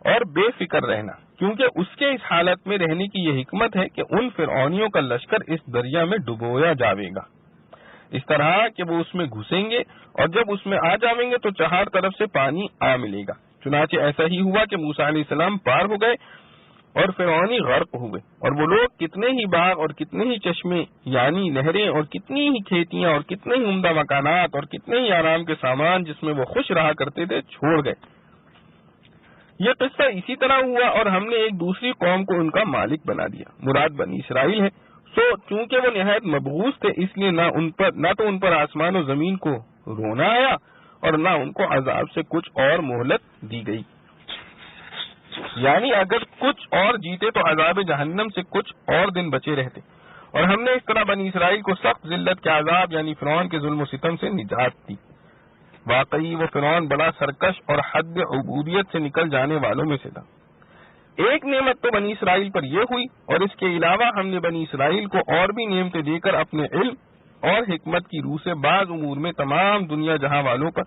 A: اور بے فکر رہنا، کیونکہ اس کے اس حالت میں رہنے کی یہ حکمت ہے کہ ان فرعونیوں کا لشکر اس دریا میں ڈبویا جاوے گا، اس طرح کہ وہ اس میں گھسیں گے اور جب اس میں آ جاویں گے تو چہار طرف سے پانی آ ملے گا۔ چنانچہ ایسا ہی ہوا کہ موسیٰ علیہ السلام پار ہو گئے اور فرعونی غرق ہو گئے، اور وہ لوگ کتنے ہی باغ اور کتنے ہی چشمے یعنی نہریں اور کتنی ہی کھیتیاں اور کتنے ہی عمدہ مکانات اور کتنے ہی آرام کے سامان جس میں وہ خوش رہا کرتے تھے چھوڑ گئے۔ یہ قصہ اسی طرح ہوا اور ہم نے ایک دوسری قوم کو ان کا مالک بنا دیا، مراد بنی اسرائیل ہے، چونکہ وہ نہایت مبغوث تھے اس لیے نہ تو ان پر آسمان و زمین کو رونا آیا اور نہ ان کو عذاب سے کچھ اور مہلت دی گئی، یعنی اگر کچھ اور جیتے تو عذاب جہنم سے کچھ اور دن بچے رہتے، اور ہم نے اس طرح بنی اسرائیل کو سخت ذلت کے عذاب یعنی فرعون کے ظلم و ستم سے نجات دی۔ واقعی وہ فرعون بڑا سرکش اور حد عبودیت سے نکل جانے والوں میں سے تھا۔ ایک نعمت تو بنی اسرائیل پر یہ ہوئی، اور اس کے علاوہ ہم نے بنی اسرائیل کو اور بھی نعمتیں دے کر اپنے علم اور حکمت کی روح سے بعض امور میں تمام دنیا جہاں والوں پر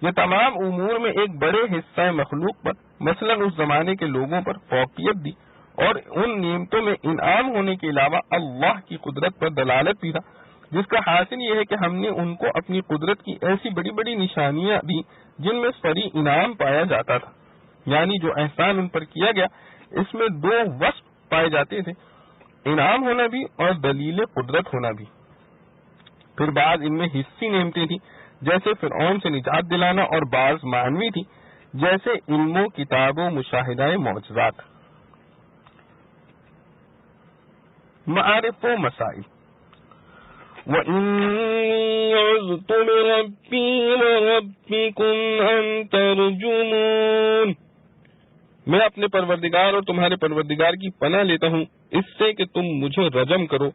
A: یہ تمام امور میں ایک بڑے حصہ مخلوق پر مثلا اس زمانے کے لوگوں پر فوقیت دی، اور ان نعمتوں میں انعام ہونے کے علاوہ اللہ کی قدرت پر دلالت بھی تھا، جس کا حاصل یہ ہے کہ ہم نے ان کو اپنی قدرت کی ایسی بڑی بڑی نشانیاں دی جن میں سری انعام پایا جاتا تھا، یعنی جو احسان ان پر کیا گیا اس میں دو وصف پائے جاتے تھے، انعام ہونا بھی اور دلیل قدرت ہونا بھی۔ پھر بعض ان میں حصی نعمتیں تھیں جیسے فرعون سے نجات دلانا، اور بعض معنوی تھی جیسے علم و کتاب و مشاہدہ معجزات، معارف و مسائل۔
B: وَإِنِّي عُذْتُ بِرَبِّي وَرَبِّكُمْ أَن تَرْجُمُونِ،
A: میں اپنے پروردگار اور تمہارے پروردگار کی پناہ لیتا ہوں اس سے کہ تم مجھے رجم کرو۔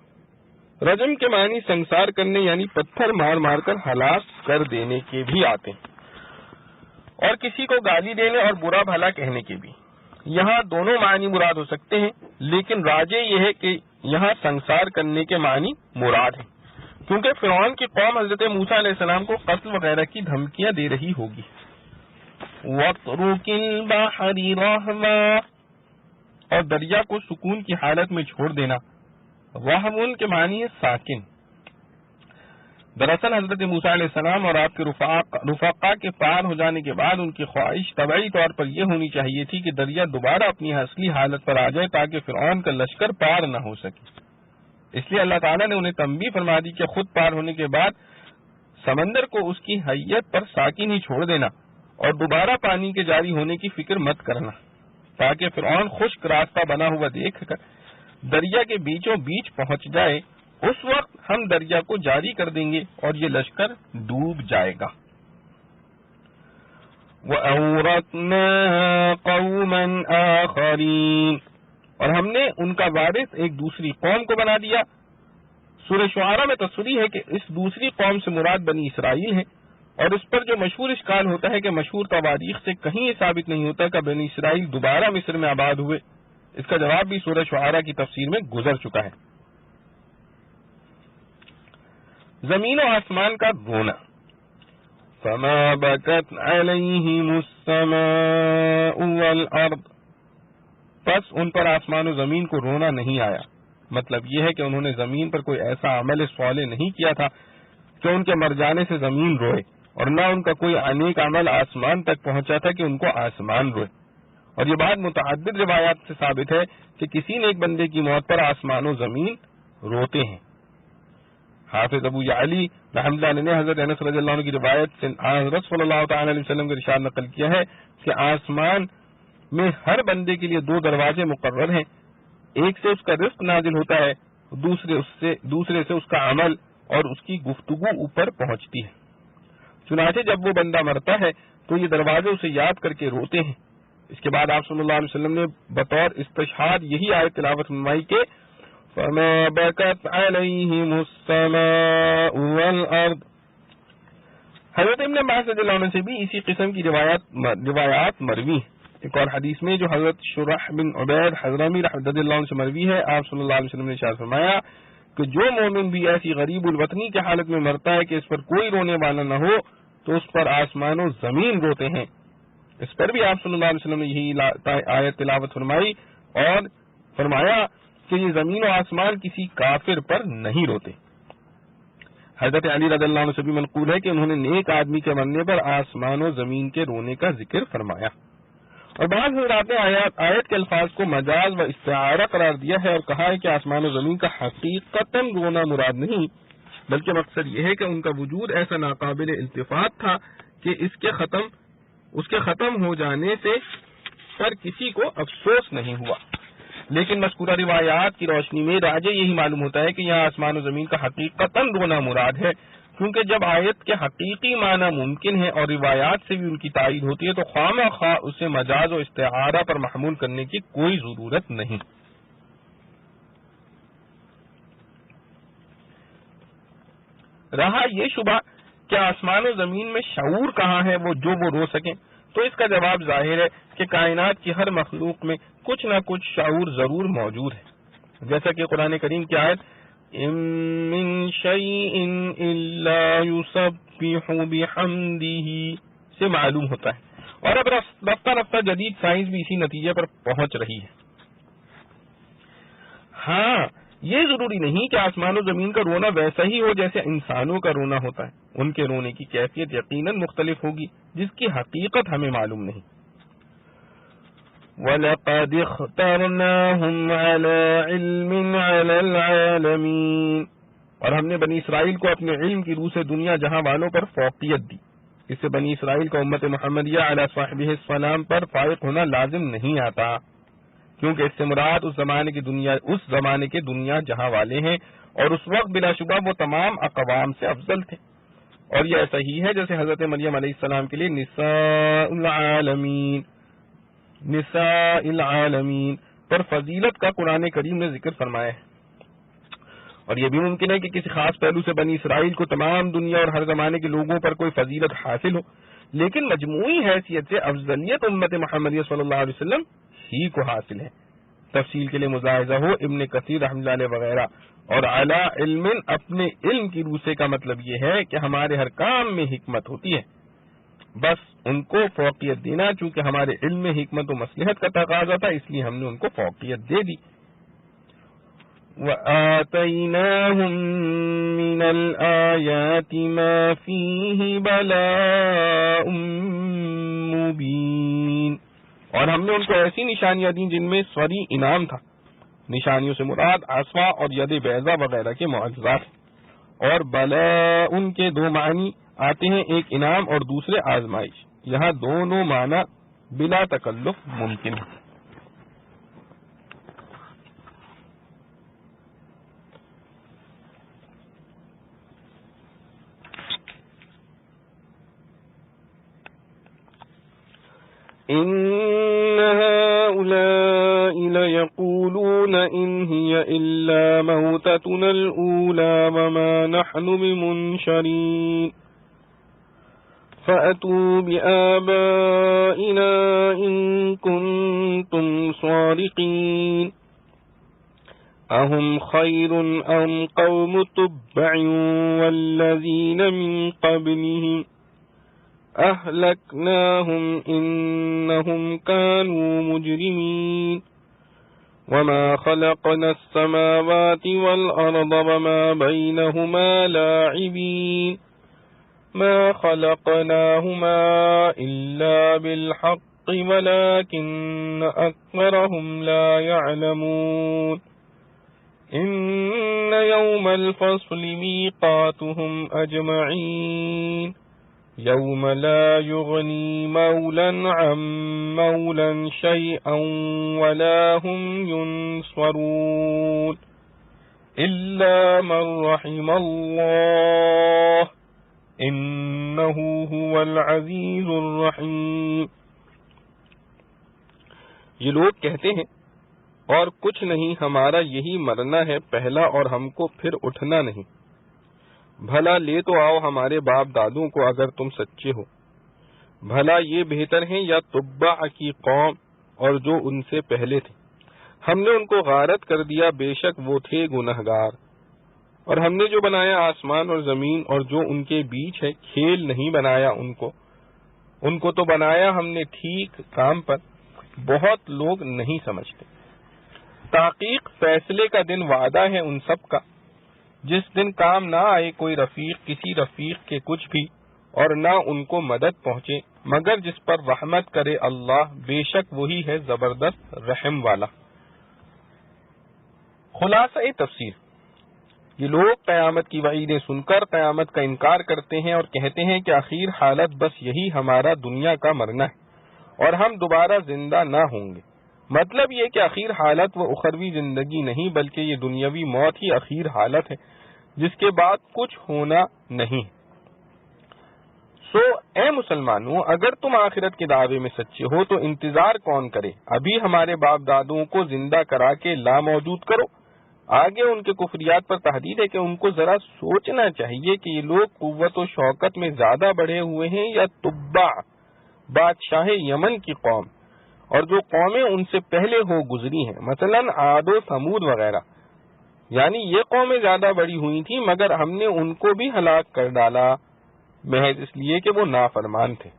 A: رجم کے معنی سنسار کرنے یعنی پتھر مار مار کر ہلاک کر دینے کے بھی آتے ہیں، اور کسی کو گالی دینے اور برا بھلا کہنے کے بھی۔ یہاں دونوں معنی مراد ہو سکتے ہیں، لیکن راجح یہ ہے کہ یہاں سنسار کرنے کے معنی مراد ہیں، کیونکہ فرعون کی قوم حضرت موسیٰ علیہ السلام کو قتل وغیرہ کی دھمکیاں دے رہی ہوگی۔
B: وَاتْرُكِ الْبَحْرِ رَهْوًا،
A: اور دریا کو سکون کی حالت میں چھوڑ دینا۔ رہون کے معنی ہے ساکن۔ دراصل حضرت موسیٰ علیہ السلام اور آپ کے رفقا کے پار ہو جانے کے بعد ان کی خواہش طبعی طور پر یہ ہونی چاہیے تھی کہ دریا دوبارہ اپنی اصلی حالت پر آ جائے تاکہ فرعون کا لشکر پار نہ ہو سکے۔ اس لیے اللہ تعالیٰ نے انہیں تنبیہ فرما دی کہ خود پار ہونے کے بعد سمندر کو اس کی حیت پر ساکن ہی چھوڑ دینا اور دوبارہ پانی کے جاری ہونے کی فکر مت کرنا، تاکہ فرعون خشک راستہ بنا ہوا دیکھ کر دریا کے بیچوں بیچ پہنچ جائے۔ اس وقت ہم دریا کو جاری کر دیں گے اور یہ لشکر ڈوب جائے گا۔
B: وَأَوْرَثْنَا قَوْمًا آخَرِينَ،
A: اور ہم نے ان کا وارث ایک دوسری قوم کو بنا دیا۔ سورہ شعراء میں تصریح ہے کہ اس دوسری قوم سے مراد بنی اسرائیل ہے، اور اس پر جو مشہور اشکال ہوتا ہے کہ مشہور تواریخ سے کہیں یہ ثابت نہیں ہوتا کہ بنی اسرائیل دوبارہ مصر میں آباد ہوئے۔ اس کا جواب بھی سورہ شعراء کی تفسیر میں گزر چکا ہے۔ زمین و آسمان کا رونا۔
B: فَمَا بَكَتْ عَلَيْهِمُ السَّمَاءُ وَالْأَرْضُ،
A: پس ان پر آسمان و زمین کو رونا نہیں آیا۔ مطلب یہ ہے کہ انہوں نے زمین پر کوئی ایسا عمل صالح نہیں کیا تھا کہ ان کے مر جانے سے زمین روئے، اور نہ ان کا کوئی انیک عمل آسمان تک پہنچا تھا کہ ان کو آسمان روئے۔ اور یہ بات متعدد روایات سے ثابت ہے کہ کسی نیک بندے کی موت پر آسمان و زمین روتے ہیں۔ حافظ ابو یعلی رحمۃ اللہ نے حضرت انس رضی اللہ عنہ کی روایت سے حضرت صلی اللہ تعالی علیہ وسلم کے ارشاد نقل کیا ہے کہ آسمان میں ہر بندے کے لیے 2 دروازے مقرر ہیں، ایک سے اس کا رزق نازل ہوتا ہے، دوسرے سے اس کا عمل اور اس کی گفتگو اوپر پہنچتی ہے۔ چنانچہ جب وہ بندہ مرتا ہے تو یہ دروازے اسے یاد کر کے روتے ہیں۔ اس کے بعد آپ صلی اللہ علیہ وسلم نے بطور استشہاد یہی آیت تلاوت فرمائی کہ
B: فَمَا بَكَتْ عَلَيْهِمُ السَّمَاءُ وَالْأَرْضُ۔
A: حضرت ابن عباس رضی اللہ عنہ سے بھی اسی قسم کی روایات مروی ہیں۔ ایک اور حدیث میں جو حضرت شرح بن عبید حضرمی رضی اللہ عنہ سے مروی ہے، آپ صلی اللہ علیہ وسلم نے ارشاد فرمایا کہ جو مومن بھی ایسی غریب الوطنی کی حالت میں مرتا ہے کہ اس پر کوئی رونے والا نہ ہو تو اس پر آسمان و زمین روتے ہیں۔ اس پر بھی آپ صلی اللہ علیہ وسلم نے یہی آیت تلاوت فرمائی اور فرمایا کہ یہ زمین و آسمان کسی کافر پر نہیں روتے۔ حضرت علی رضی اللہ عنہ سے بھی منقول ہے کہ انہوں نے نیک آدمی کے مرنے پر آسمان و زمین کے رونے کا ذکر فرمایا۔ اور بعض حضرات نے آیت کے الفاظ کو مجاز و استعارہ قرار دیا ہے اور کہا ہے کہ آسمان و زمین کا حقیقتاً رونا مراد نہیں، بلکہ مقصد یہ ہے کہ ان کا وجود ایسا ناقابل التفات تھا کہ اس کے ختم ہو جانے سے پر کسی کو افسوس نہیں ہوا۔ لیکن مذکورہ روایات کی روشنی میں راجح یہی معلوم ہوتا ہے کہ یہاں آسمان و زمین کا حقیقتاً رونا مراد ہے، کیونکہ جب آیت کے حقیقی معنی ممکن ہے اور روایات سے بھی ان کی تائید ہوتی ہے تو خواہ خواہ اسے مجاز و استعارہ پر محمول کرنے کی کوئی ضرورت نہیں۔ رہا یہ شبہ کہ آسمان و زمین میں شعور کہاں ہے وہ رو سکیں، تو اس کا جواب ظاہر ہے کہ کائنات کی ہر مخلوق میں کچھ نہ کچھ شعور ضرور موجود ہے، جیسا کہ قرآن کریم کی آیت ان من شیء الا یسبح بحمدہ سے معلوم ہوتا ہے، اور اب رفتہ رفتہ جدید سائنس بھی اسی نتیجے پر پہنچ رہی ہے۔ ہاں، یہ ضروری نہیں کہ آسمان و زمین کا رونا ویسا ہی ہو جیسے انسانوں کا رونا ہوتا ہے، ان کے رونے کی کیفیت یقیناً مختلف ہوگی جس کی حقیقت ہمیں معلوم نہیں۔
B: وَلَقَدِ اخْتَرْنَاهُمْ عَلَى عِلْمٍ عَلَى الْعَالَمِينَ،
A: اور ہم نے بنی اسرائیل کو اپنے علم کی روح سے دنیا جہاں والوں پر فوقیت دی۔ اس سے بنی اسرائیل کا امت محمدیہ علی صاحبہ السلام پر فائق ہونا لازم نہیں آتا، کیونکہ اس سے مراد اس زمانے کے دنیا جہاں والے ہیں، اور اس وقت بلا شبہ وہ تمام اقوام سے افضل تھے۔ اور یہ ایسا ہی ہے جیسے حضرت مریم علیہ السلام کے لیے نساء العالمین پر فضیلت کا قرآن کریم نے ذکر فرمایا ہے۔ اور یہ بھی ممکن ہے کہ کسی خاص پہلو سے بنی اسرائیل کو تمام دنیا اور ہر زمانے کے لوگوں پر کوئی فضیلت حاصل ہو، لیکن مجموعی حیثیت سے افضلیت امت محمدیہ صلی اللہ علیہ وسلم ہی کو حاصل ہے۔ تفصیل کے لیے ملاحظہ ہو ابن کثیر رحمۃ اللہ علیہ وغیرہ، اور علی علم اپنے علم کی روح سے کا مطلب یہ ہے کہ ہمارے ہر کام میں حکمت ہوتی ہے، بس ان کو فوقیت دینا، چونکہ ہمارے علم میں حکمت و مصلحت کا تقاضا تھا، اس لیے ہم نے ان کو فوقیت دے دی۔ وَآتَيْنَاهُم مِّنَ الْآيَاتِ مَا فِيهِ بَلَاءٌ مُّبِينٌ، اور ہم نے ان کو ایسی نشانیاں دیں جن میں سوری انعام تھا۔ نشانیوں سے مراد عصا اور ید بیضا وغیرہ کے معجزات، اور بلاء ان کے دو معنی آتے ہیں، ایک انعام اور دوسرے آزمائش، یہاں دونوں معنی بلا تکلف ممکن ہے۔
B: إن هؤلاء ليقولون إن هي إلا موتتنا الأولى وما نحن بمنشرين فأتوا بآبائنا إن كنتم صادقين أهم خير أم قوم تبع والذين من قبلهم أهلكناهم إنهم كانوا مجرمين وما خلقنا السماوات والأرض وما بينهما لاعبين ما خلقناهما إلا بالحق ولكن أكثرهم لا يعلمون إن يوم الفصل ميقاتهم أجمعين يوم لا يغني مولا عن مولا شيئا ولا هم ينصرون إلا من رحم الله إنه هو العزيز الرحيم۔
A: یہ لوگ کہتے ہیں اور کچھ نہیں، ہمارا یہی مرنا ہے پہلا، اور ہم کو پھر اٹھنا نہیں۔ بھلا لے تو آؤ ہمارے باپ دادوں کو اگر تم سچے ہو، بھلا یہ بہتر ہیں یا تبع کی قوم اور جو ان سے پہلے تھے؟ ہم نے ان کو غارت کر دیا، بے شک وہ تھے گنہگار۔ اور ہم نے جو بنایا آسمان اور زمین اور جو ان کے بیچ ہے، کھیل نہیں بنایا ان کو تو بنایا ہم نے ٹھیک کام پر، بہت لوگ نہیں سمجھتے۔ تحقیق فیصلے کا دن وعدہ ہے ان سب کا، جس دن کام نہ آئے کوئی رفیق کسی رفیق کے کچھ بھی، اور نہ ان کو مدد پہنچے مگر جس پر رحمت کرے اللہ، بے شک وہی ہے زبردست رحم والا۔ خلاصہ تفسیر، یہ لوگ قیامت کی وعیدیں سن کر قیامت کا انکار کرتے ہیں اور کہتے ہیں کہ آخر حالت بس یہی ہمارا دنیا کا مرنا ہے اور ہم دوبارہ زندہ نہ ہوں گے۔ مطلب یہ کہ آخر حالت وہ اخروی زندگی نہیں بلکہ یہ دنیاوی موت ہی آخر حالت ہے، جس کے بعد کچھ ہونا نہیں۔ اے مسلمانوں، اگر تم آخرت کے دعوے میں سچے ہو تو انتظار کون کرے؟ ابھی ہمارے باپ دادوں کو زندہ کرا کے لا موجود کرو۔ آگے ان کے کفریات پر تحدید ہے کہ ان کو ذرا سوچنا چاہیے کہ یہ لوگ قوت و شوکت میں زیادہ بڑھے ہوئے ہیں یا تبع بادشاہ یمن کی قوم اور جو قومیں ان سے پہلے ہو گزری ہیں، مثلا عاد و ثمود وغیرہ، یعنی یہ قومیں زیادہ بڑی ہوئی تھیں مگر ہم نے ان کو بھی ہلاک کر ڈالا محض اس لیے کہ وہ نافرمان تھے۔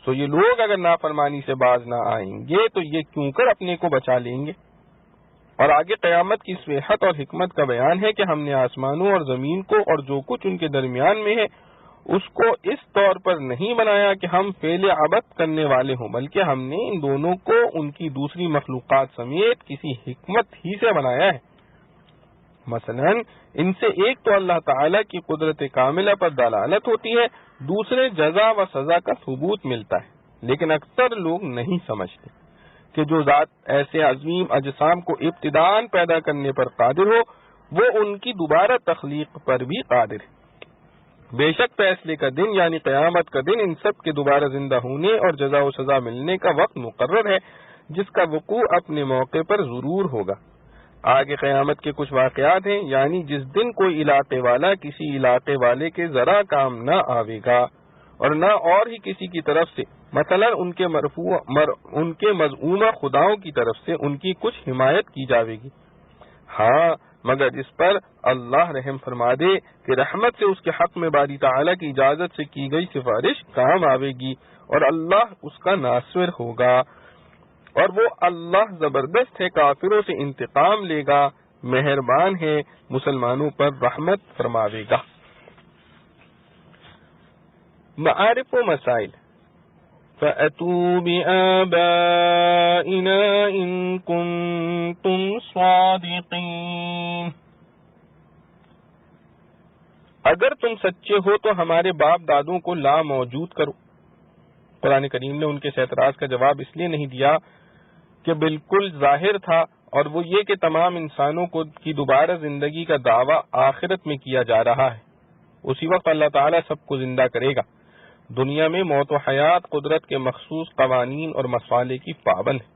A: سو یہ لوگ اگر نافرمانی سے باز نہ آئیں گے تو یہ کیوں کر اپنے کو بچا لیں گے؟ اور آگے قیامت کی صحت اور حکمت کا بیان ہے کہ ہم نے آسمانوں اور زمین کو اور جو کچھ ان کے درمیان میں ہے اس کو اس طور پر نہیں بنایا کہ ہم فعل عبث کرنے والے ہوں، بلکہ ہم نے ان دونوں کو ان کی دوسری مخلوقات سمیت کسی حکمت ہی سے بنایا ہے۔
B: مثلا ان سے ایک تو اللہ تعالی کی قدرت کاملہ پر دلالت ہوتی ہے، دوسرے جزا و سزا کا ثبوت ملتا ہے، لیکن اکثر لوگ نہیں سمجھتے کہ جو ذات ایسے عظیم اجسام کو ابتداءً پیدا کرنے پر قادر ہو وہ ان کی دوبارہ تخلیق پر بھی قادر ہے۔ بے شک فیصلے کا دن یعنی قیامت کا دن ان سب کے دوبارہ زندہ ہونے اور جزا و سزا ملنے کا وقت مقرر ہے، جس کا وقوع اپنے موقع پر ضرور ہوگا۔ آگے قیامت کے کچھ واقعات ہیں، یعنی جس دن کوئی علاقے والا کسی علاقے والے کے ذرا کام نہ آوے گا اور نہ اور ہی کسی کی طرف سے، مثلا ان کے مزعومہ خداؤں کی طرف سے ان کی کچھ حمایت کی جاوے گی، ہاں مگر جس پر اللہ رحم فرما دے کہ رحمت سے اس کے حق میں باری تعالیٰ کی اجازت سے کی گئی سفارش کام آوے گی اور اللہ اس کا ناصر ہوگا، اور وہ اللہ زبردست ہے، کافروں سے انتقام لے گا، مہربان ہے، مسلمانوں پر رحمت فرماوے گا۔ معارف و مسائل۔ فَأْتُوا بِآبَائِنَا إِن كُنتُمْ صَادِقِينَ۔ اگر تم سچے ہو تو ہمارے باپ دادوں کو لا موجود کرو۔ قرآن کریم نے ان کے اس اعتراض کا جواب اس لیے نہیں دیا کہ بالکل ظاہر تھا، اور وہ یہ کہ تمام انسانوں کی دوبارہ زندگی کا دعویٰ آخرت میں کیا جا رہا ہے، اسی وقت اللہ تعالیٰ سب کو زندہ کرے گا۔ دنیا میں موت و حیات قدرت کے مخصوص قوانین اور مصالح کی پابند ہے۔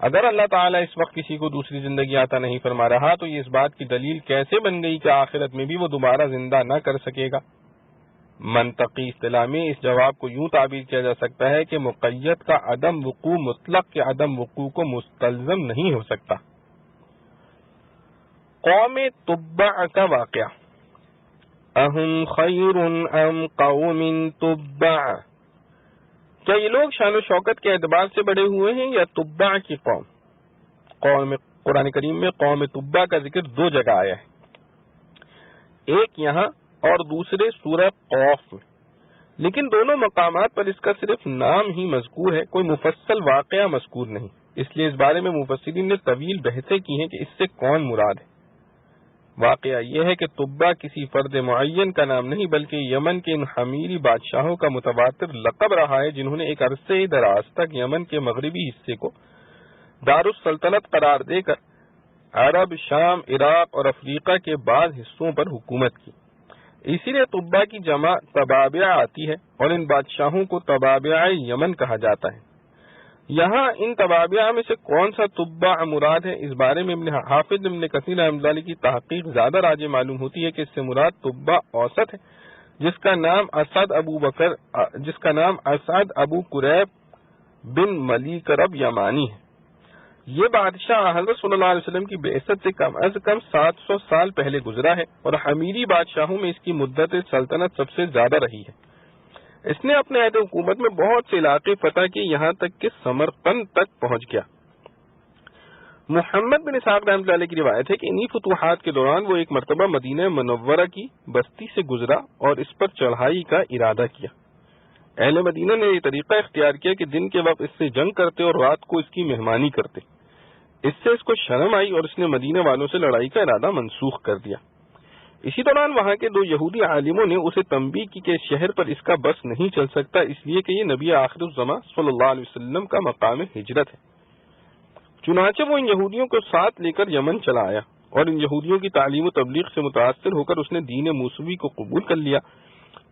B: اگر اللہ تعالیٰ اس وقت کسی کو دوسری زندگی عطا نہیں فرما رہا تو یہ اس بات کی دلیل کیسے بن گئی کہ آخرت میں بھی وہ دوبارہ زندہ نہ کر سکے گا؟ منطقی اصطلاح میں اس جواب کو یوں تعبیر کیا جا سکتا ہے کہ مقید کا عدم وقوع مطلق کے عدم وقوع کو مستلزم نہیں ہو سکتا۔ قوم تبع کا واقعہ۔ اہم خیر ام قوم تبع، کیا یہ لوگ شان و شوکت کے اعتبار سے بڑے ہوئے ہیں یا تبع کی قوم؟ قرآن کریم میں قوم تبع کا ذکر دو جگہ آیا ہے، ایک یہاں اور دوسرے سورہ قوف میں، لیکن دونوں مقامات پر اس کا صرف نام ہی مذکور ہے، کوئی مفصل واقعہ مذکور نہیں۔ اس لیے اس بارے میں مفسرین نے طویل بحثیں کی ہیں کہ اس سے کون مراد ہے۔ واقعہ یہ ہے کہ تبع کسی فرد معین کا نام نہیں بلکہ یمن کے ان حمیری بادشاہوں کا متواتر لقب رہا ہے جنہوں نے ایک عرصے دراز تک یمن کے مغربی حصے کو دارالسلطنت قرار دے کر عرب، شام، عراق اور افریقہ کے بعض حصوں پر حکومت کی۔ اسی لیے تبع کی جمع تبابع آتی ہے اور ان بادشاہوں کو تبابع یمن کہا جاتا ہے۔ یہاں ان تبابع میں سے کون سا تبع مراد ہے، اس بارے میں حافظ ابن کثیر رحمۃ اللہ علیہ کی تحقیق زیادہ راجح معلوم ہوتی ہے کہ اس سے مراد تبع اوسط ہے، جس کا نام اسد ابو قریب بن ملیک رب یمانی ہے۔ یہ بادشاہ حضرت صلی اللہ علیہ وسلم کی بعثت سے کم از کم 700 سال پہلے گزرا ہے اور حمیری بادشاہوں میں اس کی مدت سلطنت سب سے زیادہ رہی ہے۔ اس نے اپنے عہد حکومت میں بہت سے علاقے فتح کیے، یہاں تک کہ سمرقند تک پہنچ گیا۔ محمد بن اسحاق رحمۃ اللہ علیہ کی روایت ہے کہ انہی فتوحات کے دوران وہ ایک مرتبہ مدینہ منورہ کی بستی سے گزرا اور اس پر چڑھائی کا ارادہ کیا۔ اہل مدینہ نے یہ طریقہ اختیار کیا کہ دن کے وقت اس سے جنگ کرتے اور رات کو اس کی مہمانی کرتے۔ اس سے اس کو شرم آئی اور اس نے مدینہ والوں سے لڑائی کا ارادہ منسوخ کر دیا۔ اسی دوران وہاں کے 2 یہودی عالموں نے اسے تنبیہ کی کہ شہر پر اس کا بس نہیں چل سکتا، اس لیے کہ یہ نبی آخر الزماں صلی اللہ علیہ وسلم کا مقام ہجرت ہے۔ چنانچہ وہ ان یہودیوں کو ساتھ لے کر یمن چلا آیا اور ان یہودیوں کی تعلیم و تبلیغ سے متاثر ہو کر اس نے دین موسوی کو قبول کر لیا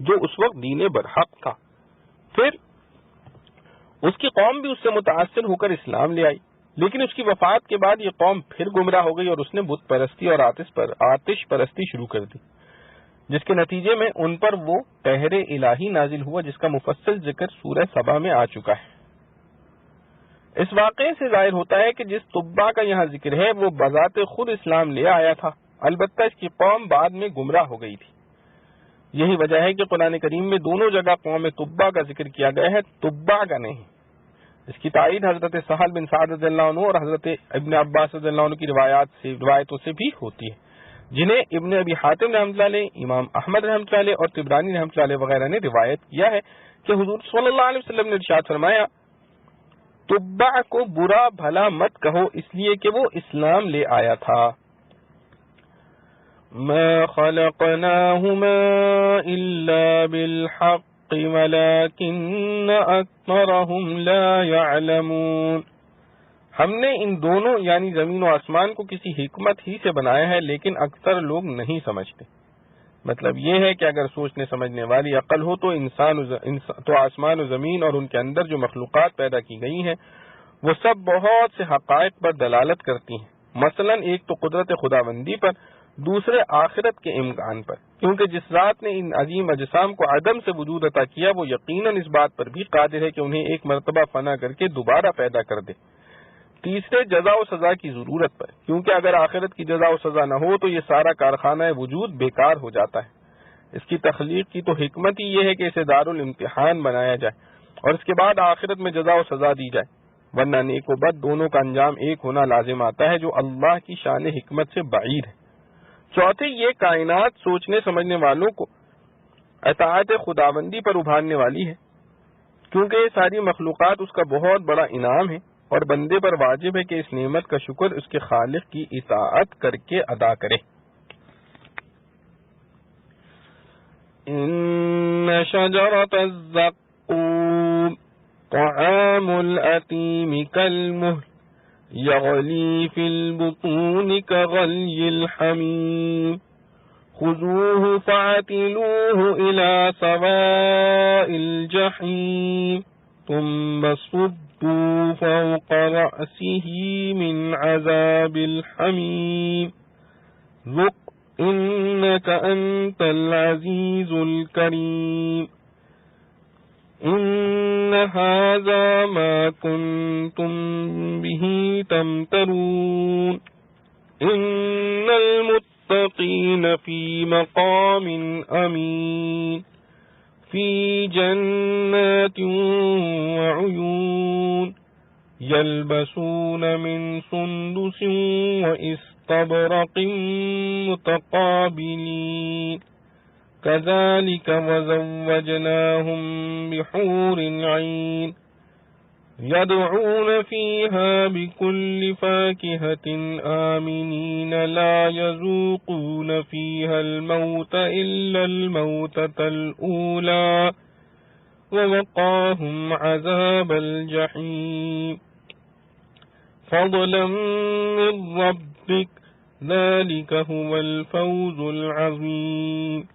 B: جو اس وقت دین برحق تھا۔ پھر اس کی قوم بھی اس سے متاثر ہو کر اسلام لے آئی، لیکن اس کی وفات کے بعد یہ قوم پھر گمراہ ہو گئی اور اس نے بت پرستی اور آتش پرستی شروع کر دی، جس کے نتیجے میں ان پر وہ قہر الہی نازل ہوا جس کا مفصل ذکر سورہ سبا میں آ چکا ہے۔ اس واقعے سے ظاہر ہوتا ہے کہ جس تبع کا یہاں ذکر ہے وہ بذات خود اسلام لے آیا تھا، البتہ اس کی قوم بعد میں گمراہ ہو گئی تھی۔ یہی وجہ ہے کہ قرآن کریم میں دونوں جگہ قوم تبع کا ذکر کیا گیا ہے، تبع کا نہیں۔ اس کی تائید حضرت سہل بن سعد رضی اللہ عنہ اور حضرت ابن عباس رضی اللہ عنہ کی روایتوں سے بھی ہوتی ہے، جنہیں ابن ابی حاتم رحمۃ اللہ علیہ، امام احمد رحمۃ اللہ علیہ اور طبرانی رحمۃ اللہ علیہ وغیرہ نے روایت کیا ہے کہ حضور صلی اللہ علیہ وسلم نے ارشاد فرمایا، تبع کو برا بھلا مت کہو اس لیے کہ وہ اسلام لے آیا تھا۔ ما خلقناهما إلا بالحق ولكن أكثرهم لا يعلمون. ہم نے ان دونوں یعنی زمین و آسمان کو کسی حکمت ہی سے بنایا ہے لیکن اکثر لوگ نہیں سمجھتے. مطلب یہ ہے کہ اگر سوچنے سمجھنے والی عقل ہو تو تو آسمان و زمین اور ان کے اندر جو مخلوقات پیدا کی گئی ہیں وہ سب بہت سے حقائق پر دلالت کرتی ہیں. مثلا ایک تو قدرت خداوندی پر، دوسرے آخرت کے امکان پر، کیونکہ جس ذات نے ان عظیم اجسام کو عدم سے وجود عطا کیا وہ یقیناً اس بات پر بھی قادر ہے کہ انہیں ایک مرتبہ فنا کر کے دوبارہ پیدا کر دے. تیسرے جزا و سزا کی ضرورت پر، کیونکہ اگر آخرت کی جزا و سزا نہ ہو تو یہ سارا کارخانہ وجود بیکار ہو جاتا ہے. اس کی تخلیق کی تو حکمت ہی یہ ہے کہ اسے دارالامتحان بنایا جائے اور اس کے بعد آخرت میں جزا و سزا دی جائے، ورنہ نیک و بد دونوں کا انجام ایک ہونا لازم آتا ہے جو اللہ کی شان حکمت سے بعید ہے. چوتھے یہ کائنات سوچنے سمجھنے والوں کو اطاعت خداوندی پر ابھارنے والی ہے، کیونکہ یہ ساری مخلوقات اس کا بہت بڑا انعام ہے اور بندے پر واجب ہے کہ اس نعمت کا شکر اس کے خالق کی اطاعت کر کے ادا کرے. ان شجرۃ الزقوم طعام الأثیم كالمهل یغلی فی البطون كغلی الحمیم خذوه فاعتلوه إلى سواء الجحیم ثم صبوا فوق رأسه من عذاب الحمیم ذق إنك أنت العزيز الكريم إن هذا ما كنتم به تمترون إن المتقين في مقام أمين في جنات وعيون يلبسون من سندس وإستبرق متقابلين كذلك وزوجناهم بحور عين يدعون فيها بكل فاكهة آمنين لا يذوقون فيها الموت إلا الموتة الأولى ووقاهم عذاب الجحيم فضلا من ربك ذلك هو الفوز العظيم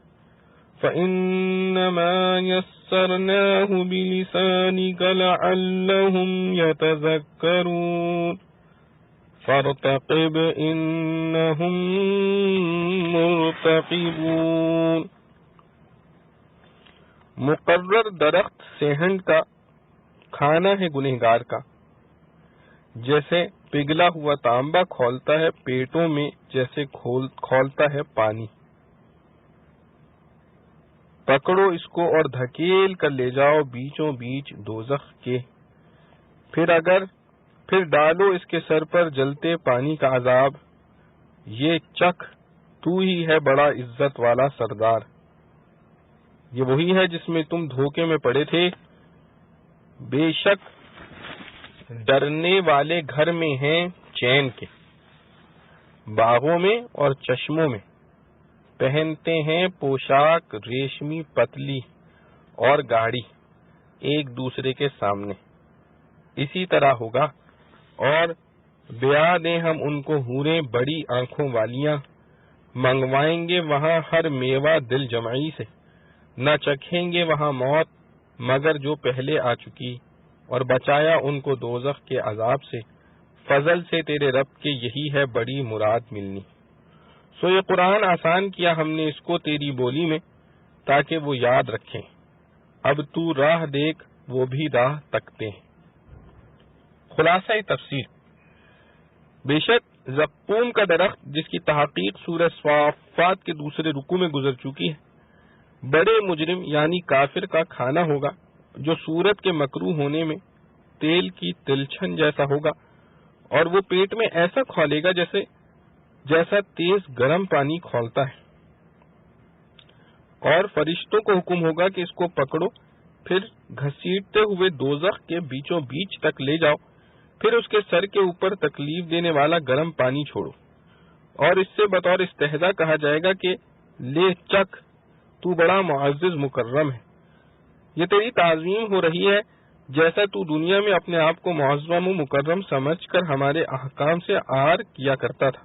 B: فإنما يسرناه بلسانك لعلهم يتذكرون فارتقب إنهم مرتقبون. مقرر درخت سیہنڈ کا کھانا ہے گنہگار کا، جیسے پگھلا ہوا تانبا کھولتا ہے پیٹوں میں جیسے کھولتا ہے پانی. پکڑو اس کو اور دھکیل کر لے جاؤ بیچوں بیچ دوزخ کے، پھر ڈالو اس کے سر پر جلتے پانی کا عذاب. یہ چکھ تو ہی ہے بڑا عزت والا سردار. یہ وہی ہے جس میں تم دھوکے میں پڑے تھے. بے شک ڈرنے والے گھر میں ہیں چین کے، باغوں میں اور چشموں میں، پہنتے ہیں پوشاک ریشمی پتلی اور گاڑی ایک دوسرے کے سامنے. اسی طرح ہوگا اور بیاہ دیں ہم ان کو حوریں بڑی آنکھوں والیاں، منگوائیں گے وہاں ہر میوہ دل جمعی سے، نہ چکھیں گے وہاں موت مگر جو پہلے آ چکی، اور بچایا ان کو دوزخ کے عذاب سے. فضل سے تیرے رب کے یہی ہے بڑی مراد ملنی. سو یہ قرآن آسان کیا ہم نے اس کو تیری بولی میں تاکہ وہ یاد رکھیں. اب تو راہ دیکھ وہ بھی راہ تکتے ہیں. خلاصہ تفسیر: بے شک زقوم کا درخت جس کی تحقیق سورہ صافات کے دوسرے رکوع میں گزر چکی ہے، بڑے مجرم یعنی کافر کا کھانا ہوگا جو صورت کے مکروہ ہونے میں تیل کی تلچھن جیسا ہوگا، اور وہ پیٹ میں ایسا کھولے گا جیسا تیز گرم پانی کھولتا ہے. اور فرشتوں کو حکم ہوگا کہ اس کو پکڑو، پھر گھسیٹتے ہوئے دوزخ کے بیچوں بیچ تک لے جاؤ، پھر اس کے سر کے اوپر تکلیف دینے والا گرم پانی چھوڑو. اور اس سے بطور استہزاء کہا جائے گا کہ لے چکھ، تو بڑا معزز مکرم ہے، یہ تیری تعظیم ہو رہی ہے جیسا تو دنیا میں اپنے آپ کو معظم و مکرم سمجھ کر ہمارے احکام سے عار کیا کرتا تھا۔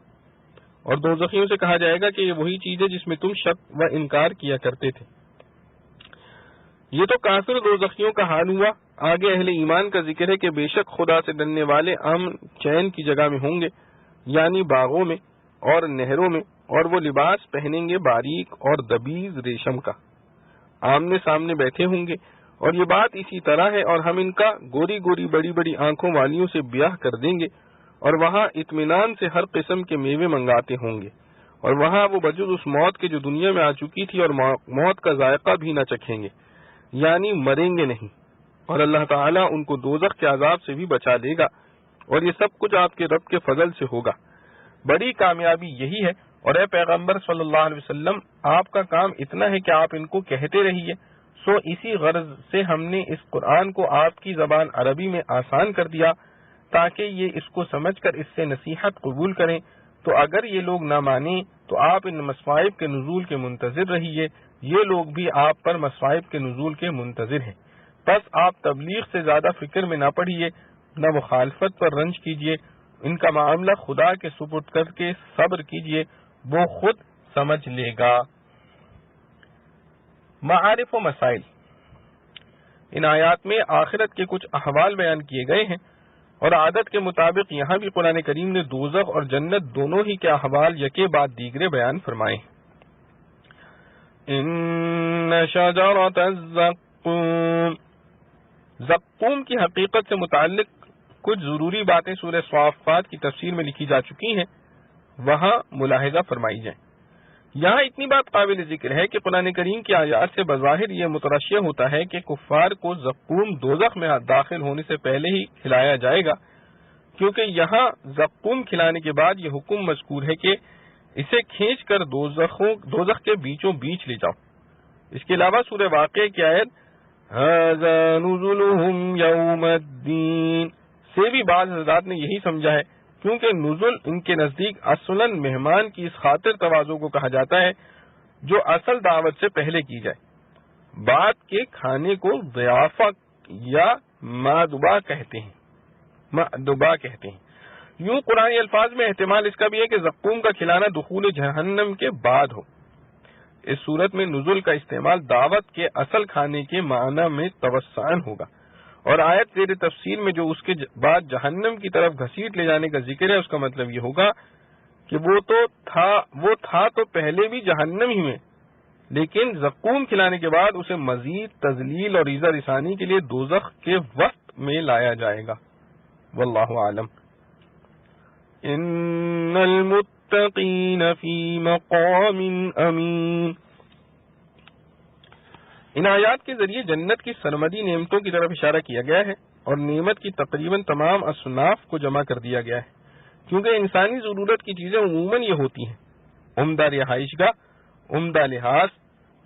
B: اور دوزخیوں سے کہا جائے گا کہ یہ وہی چیز ہے جس میں تم شک و انکار کیا کرتے تھے۔ یہ تو کافر دوزخیوں کا حال ہوا۔ آگے اہل ایمان کا ذکر ہے کہ بے شک خدا سے ڈرنے والے امن چین کی جگہ میں ہوں گے، یعنی باغوں میں اور نہروں میں، اور وہ لباس پہنیں گے باریک اور دبیز ریشم کا، آمنے سامنے بیٹھے ہوں گے، اور یہ بات اسی طرح ہے، اور ہم ان کا گوری گوری بڑی بڑی آنکھوں والیوں سے بیاہ کر دیں گے، اور وہاں اطمینان سے ہر قسم کے میوے منگاتے ہوں گے، اور وہاں وہ بجز اس موت کے جو دنیا میں آ چکی تھی اور موت کا ذائقہ بھی نہ چکھیں گے، یعنی مریں گے نہیں، اور اللہ تعالیٰ ان کو دوزخ کے عذاب سے بھی بچا لے گا، اور یہ سب کچھ آپ کے رب کے فضل سے ہوگا۔ بڑی کامیابی یہی ہے، اور اے پیغمبر صلی اللہ علیہ وسلم، آپ کا کام اتنا ہے کہ آپ ان کو کہتے رہیے۔ سو اسی غرض سے ہم نے اس قرآن کو آپ کی زبان عربی میں آسان کر دیا تاکہ یہ اس کو سمجھ کر اس سے نصیحت قبول کریں، تو اگر یہ لوگ نہ مانیں تو آپ ان مصائب کے نزول کے منتظر رہیے، یہ لوگ بھی آپ پر مصائب کے نزول کے منتظر ہیں۔ بس آپ تبلیغ سے زیادہ فکر میں نہ پڑیے، نہ مخالفت پر رنج کیجیے، ان کا معاملہ خدا کے سپرد کر کے صبر کیجیے، وہ خود سمجھ لے گا۔ معارف و مسائل، ان آیات میں آخرت کے کچھ احوال بیان کیے گئے ہیں، اور عادت کے مطابق یہاں بھی قرآن کریم نے دوزخ اور جنت دونوں ہی کے احوال یکے بعد دیگرے بیان فرمائے ہیں۔ ان شجرۃ الزقوم، زقوم کی حقیقت سے متعلق کچھ ضروری باتیں سورہ صافات کی تفسیر میں لکھی جا چکی ہیں، وہاں ملاحظہ فرمائی جائیں۔ یہاں اتنی بات قابل ذکر ہے کہ قرآن کریم کی آیات سے بظاہر یہ مترشح ہوتا ہے کہ کفار کو زقوم دوزخ میں داخل ہونے سے پہلے ہی کھلایا جائے گا، کیونکہ یہاں زقوم کھلانے کے بعد یہ حکم مذکور ہے کہ اسے کھینچ کر دوزخ کے بیچوں بیچ لے جاؤ۔ اس کے علاوہ سورہ واقعہ کی آیت ھذا نزلهم یوم الدین سے بھی بعض حضرات نے یہی سمجھا ہے، کیونکہ نزل ان کے نزدیک اصلاً مہمان کی اس خاطر تواضع کو کہا جاتا ہے جو اصل دعوت سے پہلے کی جائے۔ بعد کے کھانے کو ضیافہ یا مادبہ کہتے ہیں۔ یوں قرآنی الفاظ میں احتمال اس کا بھی ہے کہ زقوم کا کھلانا دخول جہنم کے بعد ہو۔ اس صورت میں نزل کا استعمال دعوت کے اصل کھانے کے معنی میں توسعاً ہوگا، اور آیت زیر تفسیر میں جو اس کے بعد جہنم کی طرف گھسیٹ لے جانے کا ذکر ہے، اس کا مطلب یہ ہوگا کہ وہ تھا تو پہلے بھی جہنم ہی میں، لیکن زقوم کھلانے کے بعد اسے مزید تذلیل اور ایذا رسانی کے لیے دوزخ کے وسط میں لایا جائے گا۔ واللہ عالم۔ ان المتقین فی مقام امین، ان آیات کے ذریعے جنت کی سرمدی نعمتوں کی طرف اشارہ کیا گیا ہے، اور نعمت کی تقریباً تمام اصناف کو جمع کر دیا گیا ہے، کیونکہ انسانی ضرورت کی چیزیں عموماً یہ ہوتی ہیں: عمدہ رہائش گاہ، عمدہ لحاظ،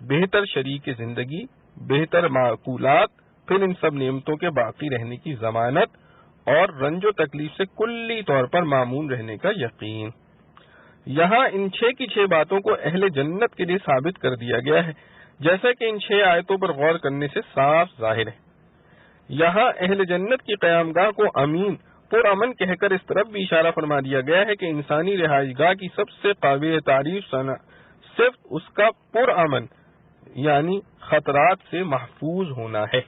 B: بہتر شریک زندگی، بہتر معقولات، پھر ان سب نعمتوں کے باقی رہنے کی ضمانت، اور رنج و تکلیف سے کلی طور پر معمون رہنے کا یقین۔ یہاں ان 6 کی 6 باتوں کو اہل جنت کے لیے ثابت کر دیا گیا ہے، جیسا کہ ان 6 آیتوں پر غور کرنے سے صاف ظاہر ہے۔ یہاں اہل جنت کی قیام گاہ کو امین، پر امن کہہ کر اس طرف بھی اشارہ فرما دیا گیا ہے کہ انسانی رہائش گاہ کی سب سے قابل تعریف صرف اس کا پر امن یعنی خطرات سے محفوظ ہونا ہے۔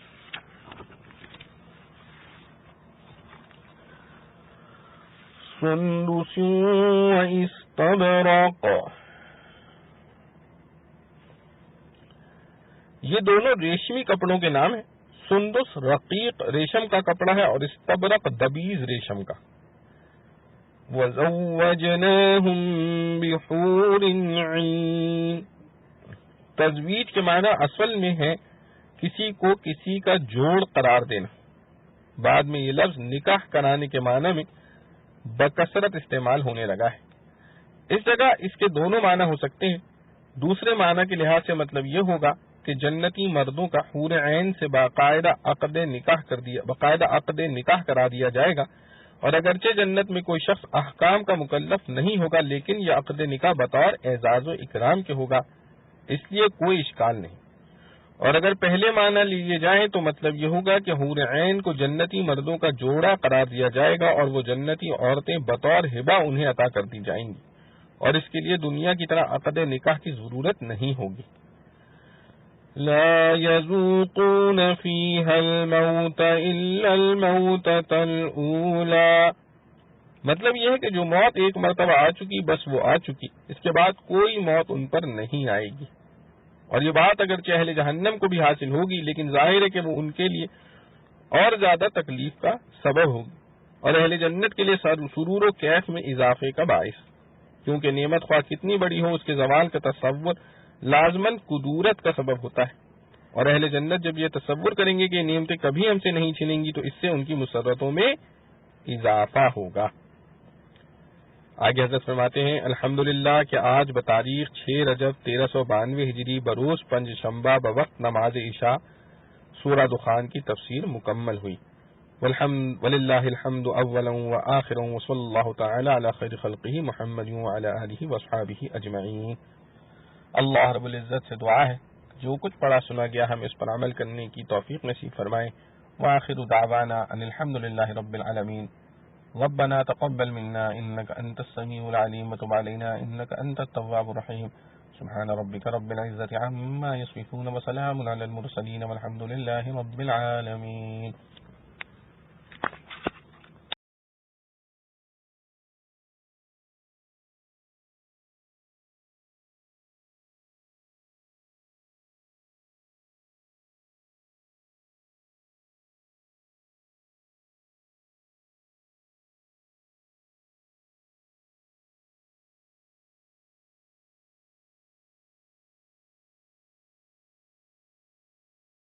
B: سندس و استبرق، یہ دونوں ریشمی کپڑوں کے نام ہیں۔ سندس رقیق ریشم کا کپڑا ہے، اور استبرق دبیز ریشم کا۔ وَزَوَّجْنَاهُمْ بِحُورٍ عِينٍ، تزویج کے معنی اصل میں ہے کسی کو کسی کا جوڑ قرار دینا، بعد میں یہ لفظ نکاح کرانے کے معنی میں بکثرت استعمال ہونے لگا ہے۔ اس جگہ اس کے دونوں معنی ہو سکتے ہیں۔ دوسرے معنی کے لحاظ سے مطلب یہ ہوگا کہ جنتی مردوں کا حور عین سے باقاعدہ عقد نکاح کرا دیا جائے گا،
A: اور اگرچہ جنت میں کوئی شخص احکام کا مکلف نہیں ہوگا لیکن یہ عقد نکاح بطور اعزاز و اکرام کے ہوگا، اس لیے کوئی اشکال نہیں۔ اور اگر پہلے معنی لیے جائیں تو مطلب یہ ہوگا کہ حور عین کو جنتی مردوں کا جوڑا قرار دیا جائے گا اور وہ جنتی عورتیں بطور ہبہ انہیں عطا کر دی جائیں گی، اور اس کے لیے دنیا کی طرح عقد نکاح کی ضرورت نہیں ہوگی۔ لا يذوقون فيها الموت إلا الموتة الأولى، مطلب یہ ہے کہ جو موت ایک مرتبہ آ چکی بس وہ آ چکی، اس کے بعد کوئی موت ان پر نہیں آئے گی۔ اور یہ بات اگرچہ اہل جہنم کو بھی حاصل ہوگی لیکن ظاہر ہے کہ وہ ان کے لیے اور زیادہ تکلیف کا سبب ہوگی، اور اہل جنت کے لیے سرور و کیف میں اضافے کا باعث، کیونکہ نعمت خواہ کتنی بڑی ہو اس کے زوال کا تصور لازماً کدورت کا سبب ہوتا ہے، اور اہل جنت جب یہ تصور کریں گے کہ یہ نعمتیں کبھی ہم سے نہیں چھنیں گی تو اس سے ان کی مسرتوں میں اضافہ ہوگا۔ آگے حضرت فرماتے ہیں الحمدللہ کہ آج بتاریخ 6 رجب 1392 ہجری بروز پنج شنبہ بوقت نماز عشاء سورہ دخان کی تفسیر مکمل ہوئی۔ وللہ الحمد اولا وآخرا وصلی اللہ تعالی علی خیر خلقہ محمد وعلی آلہ واصحابہ اجمعین۔ اللہ رب العزت سے دعا ہے جو کچھ پڑھا سنا گیا ہم اس پر عمل کرنے کی توفیق نصیب فرمائیں۔ وآخر دعوانا ان الحمدللہ رب العالمین۔ ربنا تقبل منا انك انت السميع العليم وتب علينا انك انت التواب الرحيم۔ سبحان ربك رب العزة عما يصفون وسلام على المرسلين والحمد لله رب العالمين۔